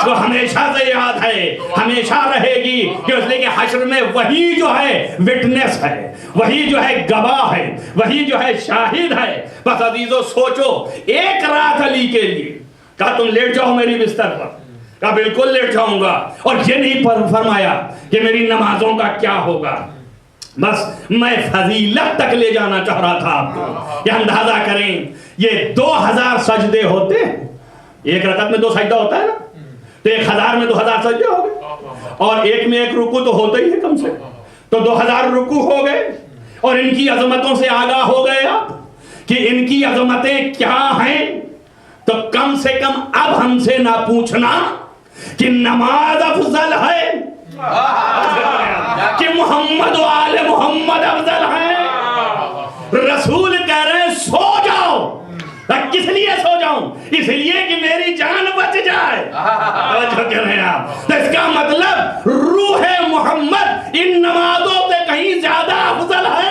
تو ہمیشہ سے یاد ہے، ہمیشہ رہے گی کہ اس لیے کہ حشر میں وہی جو ہے وٹنس ہے، وہی جو ہے گواہ ہے، وہی جو ہے شاہد ہے۔ بس عزیزو سوچو، ایک رات علی کے لیے کہا تم لیٹ جاؤ میری بستر پر، کہا بالکل لیٹ جاؤں گا، اور یہ نہیں فرمایا کہ میری نمازوں کا کیا ہوگا۔ بس میں فضیلت تک لے جانا چاہ رہا تھا آپ کو کہ اندازہ کریں یہ 2000 سجدے ہوتے ہیں، ایک رکعت میں 2 سجدہ ہوتا ہے نا، تو 1000 میں 2000 سجدے ہو گئے، اور ایک میں ایک رکوع تو ہوتا ہی ہے کم سے، تو 2000 رکوع ہو گئے، اور ان کی عظمتوں سے آگاہ ہو گئے آپ کہ ان کی عظمتیں کیا ہیں۔ تو کم سے کم اب ہم سے نہ پوچھنا کہ نماز افضل ہے کہ محمد و آل محمد افضل ہیں۔ رسول کہہ رہے ہیں سو جاؤ۔ کس لیے سو جاؤں؟ اس لیے کہ میری جان بچ جائے۔ توجہ کر رہے ہیں آپ؟ تو اس کا مطلب روح محمد ان نمازوں سے کہیں زیادہ افضل ہے؟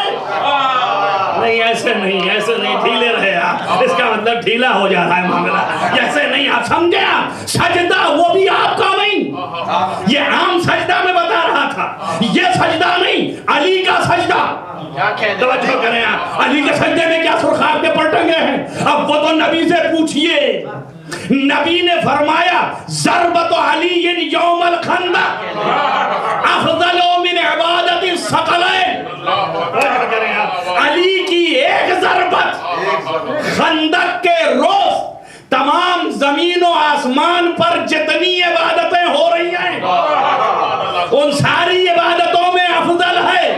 نہیں، ایسے نہیں، ڈھیلے رہے آپ۔ اس کا مطلب ڈھیلا ہو جا رہا ہے معاملہ، ایسے نہیں۔ آپ سمجھے؟ آپ سجدہ وہ بھی آپ کا نہیں، یہ عام سجدہ میں بتا رہا تھا، یہ سجدہ نہیں، علی کا سجدہ۔ توجہ کریں آپ، علی کے سجدے میں کیا سرخاب کے پلٹنگے ہیں؟ اب وہ تو نبی سے پوچھئے، نبی نے فرمایا ضربت علی یوم الخندق افضل من عبادت الثقلین۔ علی کی ایک ضربت خندق کے روز تمام زمین و آسمان پر جتنی عبادتیں ہو رہی ہیں ان ساری عبادتوں میں افضل ہے۔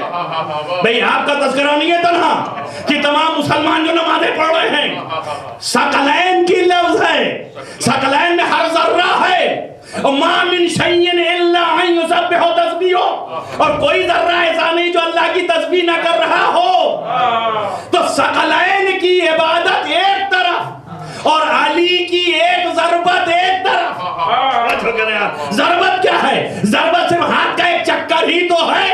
بھئی آپ کا تذکرہ نہیں ہے تنہا کہ تمام مسلمان جو نمازیں پڑھ رہے ہیں، ثقلین کی لفظ ہے، ثقلین میں ہر ذرہ ہے، ما من شیء الا ان یسبح تسبیحہ، اور کوئی ذرہ ایسا نہیں جو اللہ کی تسبیح نہ کر رہا ہو۔ تو ثقلین کی عبادت ایک طرف اور علی کی ایک ضربت ایک طرف۔ ضربت کیا ہے؟ ضربت صرف ہاتھ کا ایک چکر ہی تو ہے،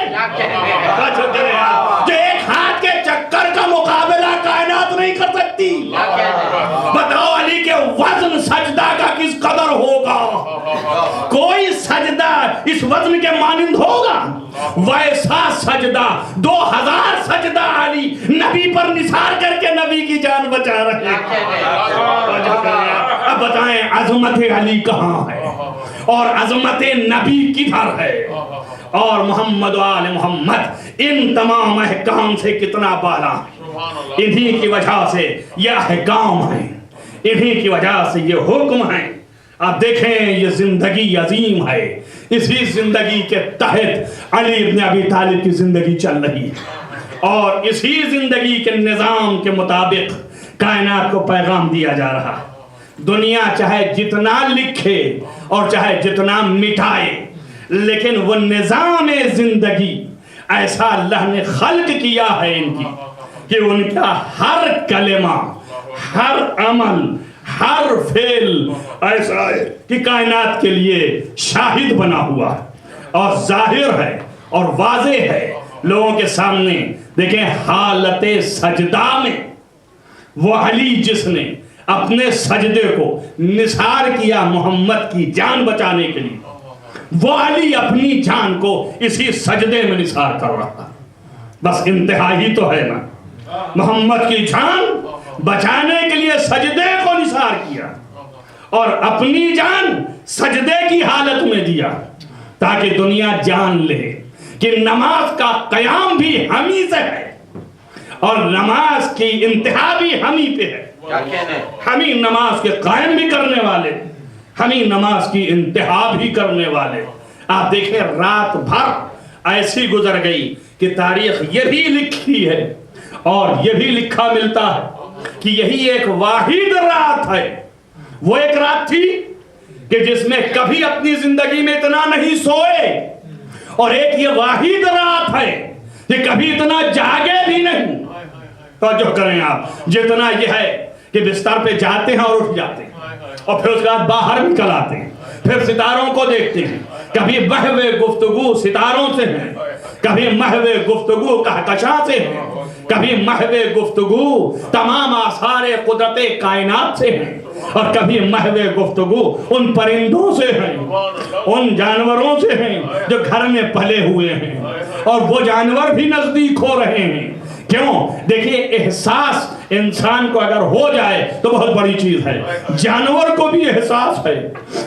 جو ایک ہاتھ کے چکر کا مقابلہ کائنات نہیں کر سکتی۔ بتاؤ علی کے وزن سجدہ کا کس قدر ہوگا؟ کوئی سجدہ اس وزن کے مانند ہوگا؟ ویسا سجدہ 2000 سجدہ علی نبی پر نثار کر کے نبی کی جان بچا رہے ہیں۔ اب بتائیں عظمت علی کہاں ہے اور عظمت نبی کدھر ہے، اور محمد و آل محمد ان تمام احکام سے کتنا بالا ہے۔ انہی کی وجہ سے یہ احکام ہیں، انہی کی وجہ سے یہ حکم ہیں۔ آپ دیکھیں یہ زندگی عظیم ہے، اسی زندگی کے تحت علی ابن ابی طالب کی زندگی چل رہی ہے، اور اسی زندگی کے نظام کے مطابق کائنات کو پیغام دیا جا رہا ہے۔ دنیا چاہے جتنا لکھے اور چاہے جتنا مٹائے، لیکن وہ نظام زندگی ایسا اللہ نے خلق کیا ہے ان کی کہ ان کا ہر کلمہ، ہر عمل، ہر فعل ایسا ہے کہ کائنات کے لیے شاہد بنا ہوا ہے اور ظاہر ہے اور واضح ہے لوگوں کے سامنے۔ دیکھیں حالت سجدہ میں وہ علی جس نے اپنے سجدے کو نثار کیا محمد کی جان بچانے کے لیے، وہ علی اپنی جان کو اسی سجدے میں نثار کر رہا۔ بس انتہا ہی تو ہے نا، محمد کی جان بچانے کے لیے سجدے کو نثار کیا اور اپنی جان سجدے کی حالت میں دیا، تاکہ دنیا جان لے کہ نماز کا قیام بھی ہمیں سے ہے اور نماز کی انتہا بھی ہمیں پہ ہے۔ ہمیں نماز کے قائم بھی کرنے والے، ہم ہی نماز کی انتہا بھی کرنے والے. آپ دیکھیں رات بھر ایسی گزر گئی کہ تاریخ یہ بھی لکھی ہے اور یہ بھی لکھا ملتا ہے کہ یہی ایک واحد رات ہے. وہ ایک رات تھی کہ جس میں کبھی اپنی زندگی میں اتنا نہیں سوئے، اور ایک یہ واحد رات ہے کہ کبھی اتنا جاگے بھی نہیں. توجہ کریں آپ، جتنا یہ ہے کہ بستر پہ جاتے ہیں اور اٹھ جاتے ہیں اور پھر اس کے بعد باہر نکل آتے ہیں، پھر ستاروں کو دیکھتے ہیں. کبھی محو گفتگو ستاروں سے ہیں، کبھی محو گفتگو کہکشاں سے ہیں، کبھی محو گفتگو تمام آثار قدرت کائنات سے ہیں، اور کبھی محو گفتگو ان پرندوں سے ہیں، ان جانوروں سے ہیں جو گھر میں پلے ہوئے ہیں، اور وہ جانور بھی نزدیک ہو رہے ہیں. کیوں؟ دیکھیں احساس انسان کو اگر ہو جائے تو بہت بڑی چیز ہے. جانور کو بھی احساس ہے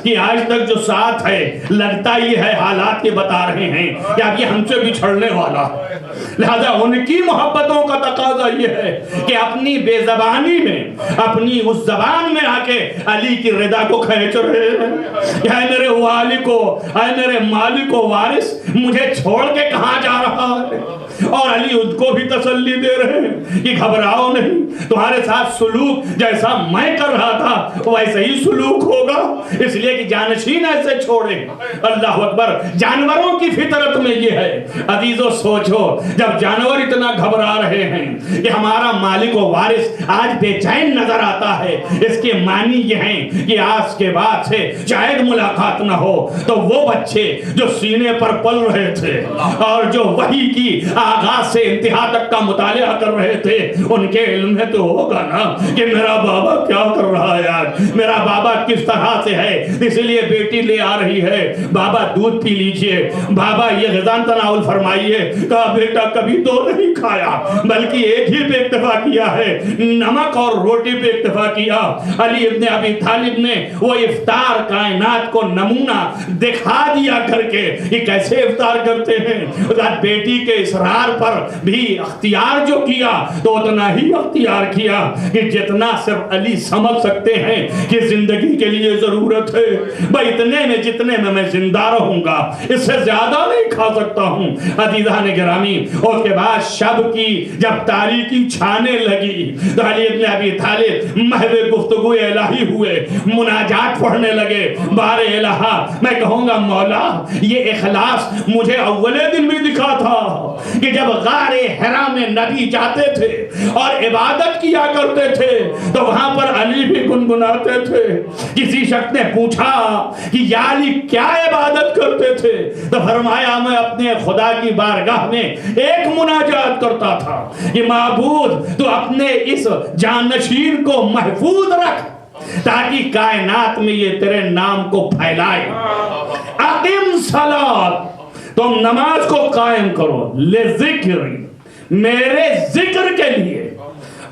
کہ آج تک جو ساتھ ہے لگتا یہ ہے حالات یہ بتا رہے ہیں کہ اب یہ ہم سے بچھڑنے والا ہے. لہذا ان کی محبتوں کا تقاضا یہ ہے کہ اپنی بے زبانی میں، اپنی اس زبان میں آ کے علی کی رضا کو کھینچ رہے ہیں. اے میرے والد کو، اے میرے مالک و وارث، مجھے چھوڑ کے کہاں جا رہا ہے؟ اور علی ان کو بھی تسلی دے رہے ہیں کہ گھبراؤ نہیں، تمہارے ساتھ سلوک جیسا میں کر رہا تھا ویسے ہی سلوک ہوگا، اس لیے کہ جانشین ایسے چھوڑے. اللہ اکبر. جانوروں کی فطرت میں یہ ہے. عزیزو سوچو، جب جانور اتنا گھبرا رہے ہیں کہ ہمارا مالک و وارث آج بے چین نظر آتا ہے، اس کے معنی یہ ہیں کہ آج کے بعد سے شاید ملاقات نہ ہو. تو وہ بچے جو سینے پر پل رہے تھے اور جو وحی کی آغاز سے انتہا تک کا مطالعہ کر رہے تھے، ان کے علم میں تو ہوگا نا کہ میرا بابا کیا کر رہا ہے آج، میرا بابا کس طرح سے ہے. اس لیے بیٹی لے آ رہی ہے، بابا دودھ پی لیجئے، بابا یہ غذان تناول فرمائیے. کہا بیٹا کبھی دو نہیں کھایا بلکہ ایک ہی پہ اکتفا کیا ہے، نمک اور روٹی پہ اکتفا کیا. علی ابن ابی طالب نے وہ افطار کائنات کو نمونہ دکھا دیا کر کے کہ کیسے افطار کرتے ہیں. بیٹی کے اسرار پر بھی اختیار جو کیا تو اتنا ہی اختیار کیا کہ جتنا صرف علی سمجھ سکتے ہیں کہ زندگی کے لیے ضرورت ہے. بھائی اتنے میں جتنے میں زندہ رہوں گا اس سے زیادہ نہیں کھا سکتا ہوں. عزیزان گرامی، اس کے بعد شب کی جب تاریکی چھانے لگی تو علی ابن ابی طالب محو گفتگو الہی ہوئے، مناجات پڑھنے لگے. بار الہا میں کہوں گا مولا یہ اخلاص مجھے اولے دن بھی دکھا تھا کہ جب غار حرا میں نبی جاتے تھے اور عبادت کیا کرتے تھے تو وہاں پر علی بھی گنگناتے تھے. کسی شخص نے پوچھا کہ یا علی کیا عبادت کرتے تھے تو فرمایا میں اپنے خدا کی بارگاہ میں ایک مناجات کرتا تھا کہ معبود تو اپنے اس جانشین کو محفوظ رکھ تاکہ کائنات میں یہ تیرے نام کو پھیلائے. اقیم صلاۃ، تم نماز کو قائم کرو، لذکر، میرے ذکر کے لیے.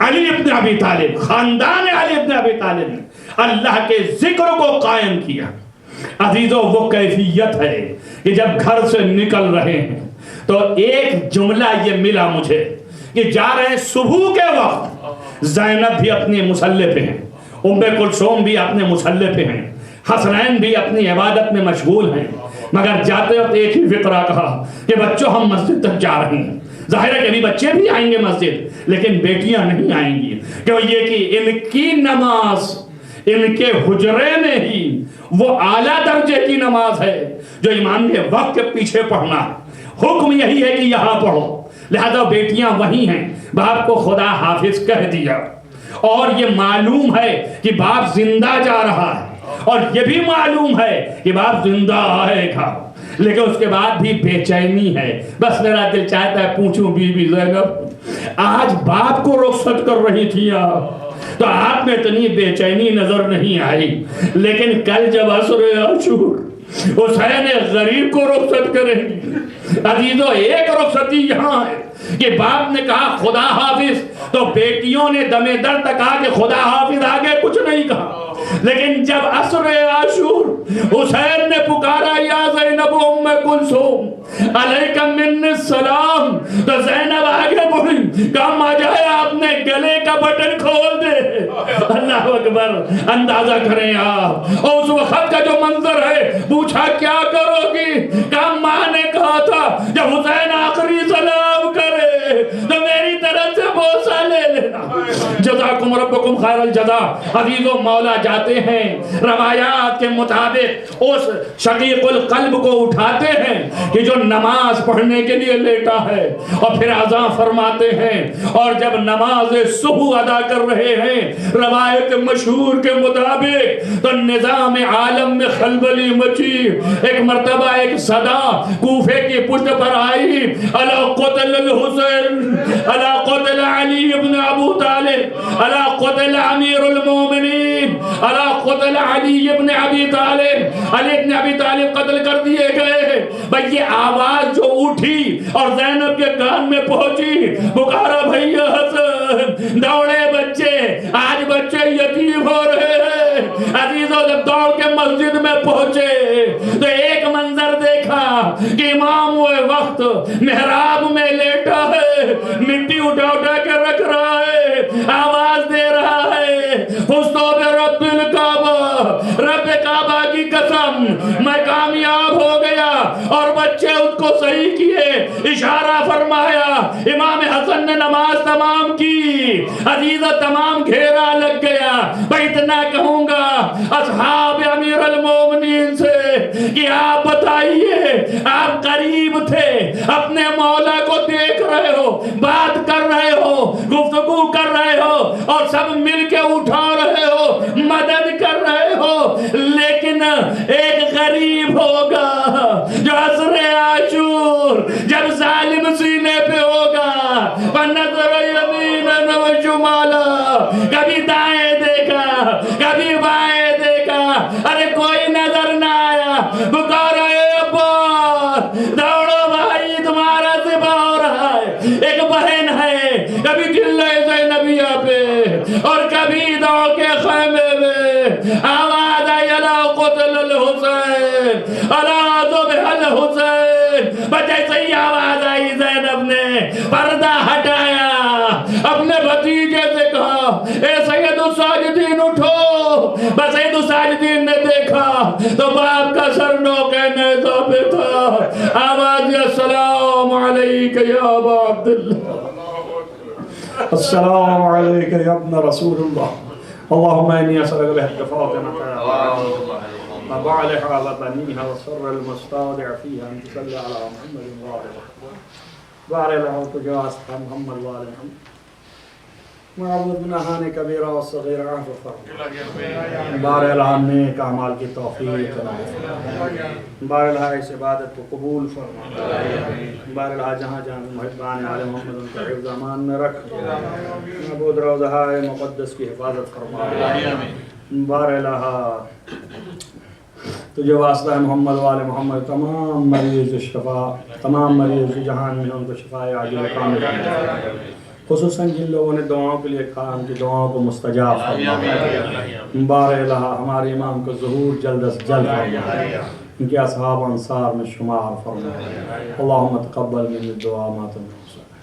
علی ابن ابی طالب، خاندان علی ابن ابی طالب نے اللہ کے ذکر کو قائم کیا. عزیزو وہ کیفیت ہے کہ جب گھر سے نکل رہے ہیں تو ایک جملہ یہ ملا مجھے کہ جا رہے ہیں صبح کے وقت، زینب بھی اپنے مصلی پہ ہیں، ام کلثوم بھی اپنے مصلی پہ ہیں، حسنین بھی اپنی عبادت میں مشغول ہیں، مگر جاتے وقت ایک ہی فقرہ کہا کہ بچوں ہم مسجد تک جا رہے ہیں. ظاہر ہے کہ ابھی بچے بھی آئیں گے مسجد لیکن بیٹیاں نہیں آئیں گی. کہ یہ کہ ان کی نماز ان کے حجرے میں ہی وہ اعلیٰ درجے کی نماز ہے جو امام کے وقت کے پیچھے پڑھنا ہے. حکم یہی ہے کہ یہاں پڑھو. لہذا بیٹیاں وہی ہیں، باپ کو خدا حافظ کہہ دیا اور یہ معلوم ہے کہ باپ زندہ جا رہا ہے اور یہ بھی معلوم ہے کہ باپ زندہ آئے گا، لیکن اس کے بعد بھی بے چینی ہے. بس میرا دل چاہتا ہے پوچھوں بی بی زینب آج باپ کو رخصت کر رہی تھی تو آپ میں اتنی بے چینی نظر نہیں آئی، لیکن کل جب عصر عاشور حسین غریب کو رخصت کریں گی. عزیزو ایک رخصتی یہاں ہے کہ باپ نے کہا خدا حافظ تو بیٹیوں نے دمے در تک کہا کہ خدا حافظ، آگے کچھ نہیں کہا. لیکن جب عصر عاشور حسین نے پکارا یا زینب ام کلثوم علیکم منی السلام. تو زینب آگے بڑھی، کام آ جائے آپ نے گلے کا بٹن کھول دے. اللہ اکبر. اندازہ کریں آپ، اور اس وقت کا جو منظر ہے. پوچھا کیا کرو گی؟ کہا ماں نے کہا تھا جب حسین آخری سلام کرے تو میری طرف سے بوسہ لے لینا. جزاکم ربکم خیر الجزا. عزیزو مولا جاتے ہیں، روایات کے مطابق اس شقیق القلب کو اٹھاتے ہیں کہ جو نماز پڑھنے کے لیے لیٹا ہے، اور پھر اذان فرماتے ہیں. اور جب نماز صبح ادا کر رہے ہیں، روایت مشہور کے مطابق تو نظام عالم میں خلبلی مچی. ایک مرتبہ ایک صدا کوفے کی پشت پر آئی، الا قتل الحسین، الا قتل علی ابن ابو طالب، الا قتل امیر المومنین، الا قتل علی ابن ابی طالب. علی ابن ابی طالب قتل کر دیے گئے. بھئی یہ آواز جو اٹھی اور زینب کے کان میں پہنچی، پکارا بھیا حسن. دوڑے بچے، آج بچے یتیم ہو رہے ہیں. عزیزوں جب دوڑ کے مسجد میں پہنچے تو ایک منظر دیکھا کہ امام وہ وقت محراب میں لیٹا ہے، مٹی اٹھا اٹھا کے رکھ رہا ہے، آواز دے رہا ہے فزتو برب الکعبہ، رب کعبہ کی قسم میں کامیاب ہو گیا. اور بچے اس کو صحیح کیے. اشارہ فرمایا. امام حسن نے نماز تمام کی. عزیزہ تمام گھیرا لگ گیا. میں اتنا کہوں گا اصحاب امیر المومنین سے کہ آپ بتائیے، آپ قریب تھے، اپنے مولا کو دیکھ رہے ہو، بات کر رہے ہو، گفتگو کر رہے ہو، اور سب مل کے اٹھا رہے ہو، مدد کر رہے ہو. لیکن ایک غریب ہوگا جو عصر عاشور جب ظالم سینے پہ ہوگا، فنظر یمیناً و شمالا، کبھی دائیں دیکھا کبھی بائیں دیکھا، ارے کوئی نظر نہ آیا. پکارا اے عباس، دوڑو بھائی تمہارا ذبح ہو رہا ہے. ایک بہن ہے، کبھی چلے زینبیہ پہ اور کبھی دوڑ کے خیمے میں آواز آئی الا قتل الحسین، الا ذبح الحسین. جیسے ہی آواز آئی زینب نے پردہ ہٹایا، اپنے بھتیجے سے کہا اے سید الساجدین اٹھو. بس سید الساجدین نے دیکھا تو باپ کا سر نوکے نیزہ پہ تھا. آواز السلام علیک یا ابا عبداللہ، السلام علیک یا ابن رسول اللہ، اللہم انی اسألک بحق فاطمہ وبعلها وبنيها وسر المستودع فيها أن تصلي على محمد وعلى آله وتجاوز محمد وعلى محمد معبود بناہان کبیرہ و صغیرہ عفو فرما. باراللہ نیک اعمال کی توفیق باراللہ اس عبادت کو قبول فرما. باراللہ جہاں جہاں محبان آل محمد ان کا حفظ امان میں رکھ. معبود روضہ مقدس کی حفاظت فرما. باراللہ تجھے واسطہ محمد وآل محمد تمام مریض شفا، تمام مریض جہان میں ان کو شفا عاجل کامل، خصوصاً جن لوگوں نے دعاؤں کے لیے کہا ان کی دعاؤں کو مستجاب فرما. بار الہ ہمارے امام کو ظہور جلد از جلد فرما، ان کے اصحاب انصار میں شمار فرما. اللہم تقبل من الدعاء ما تنفع.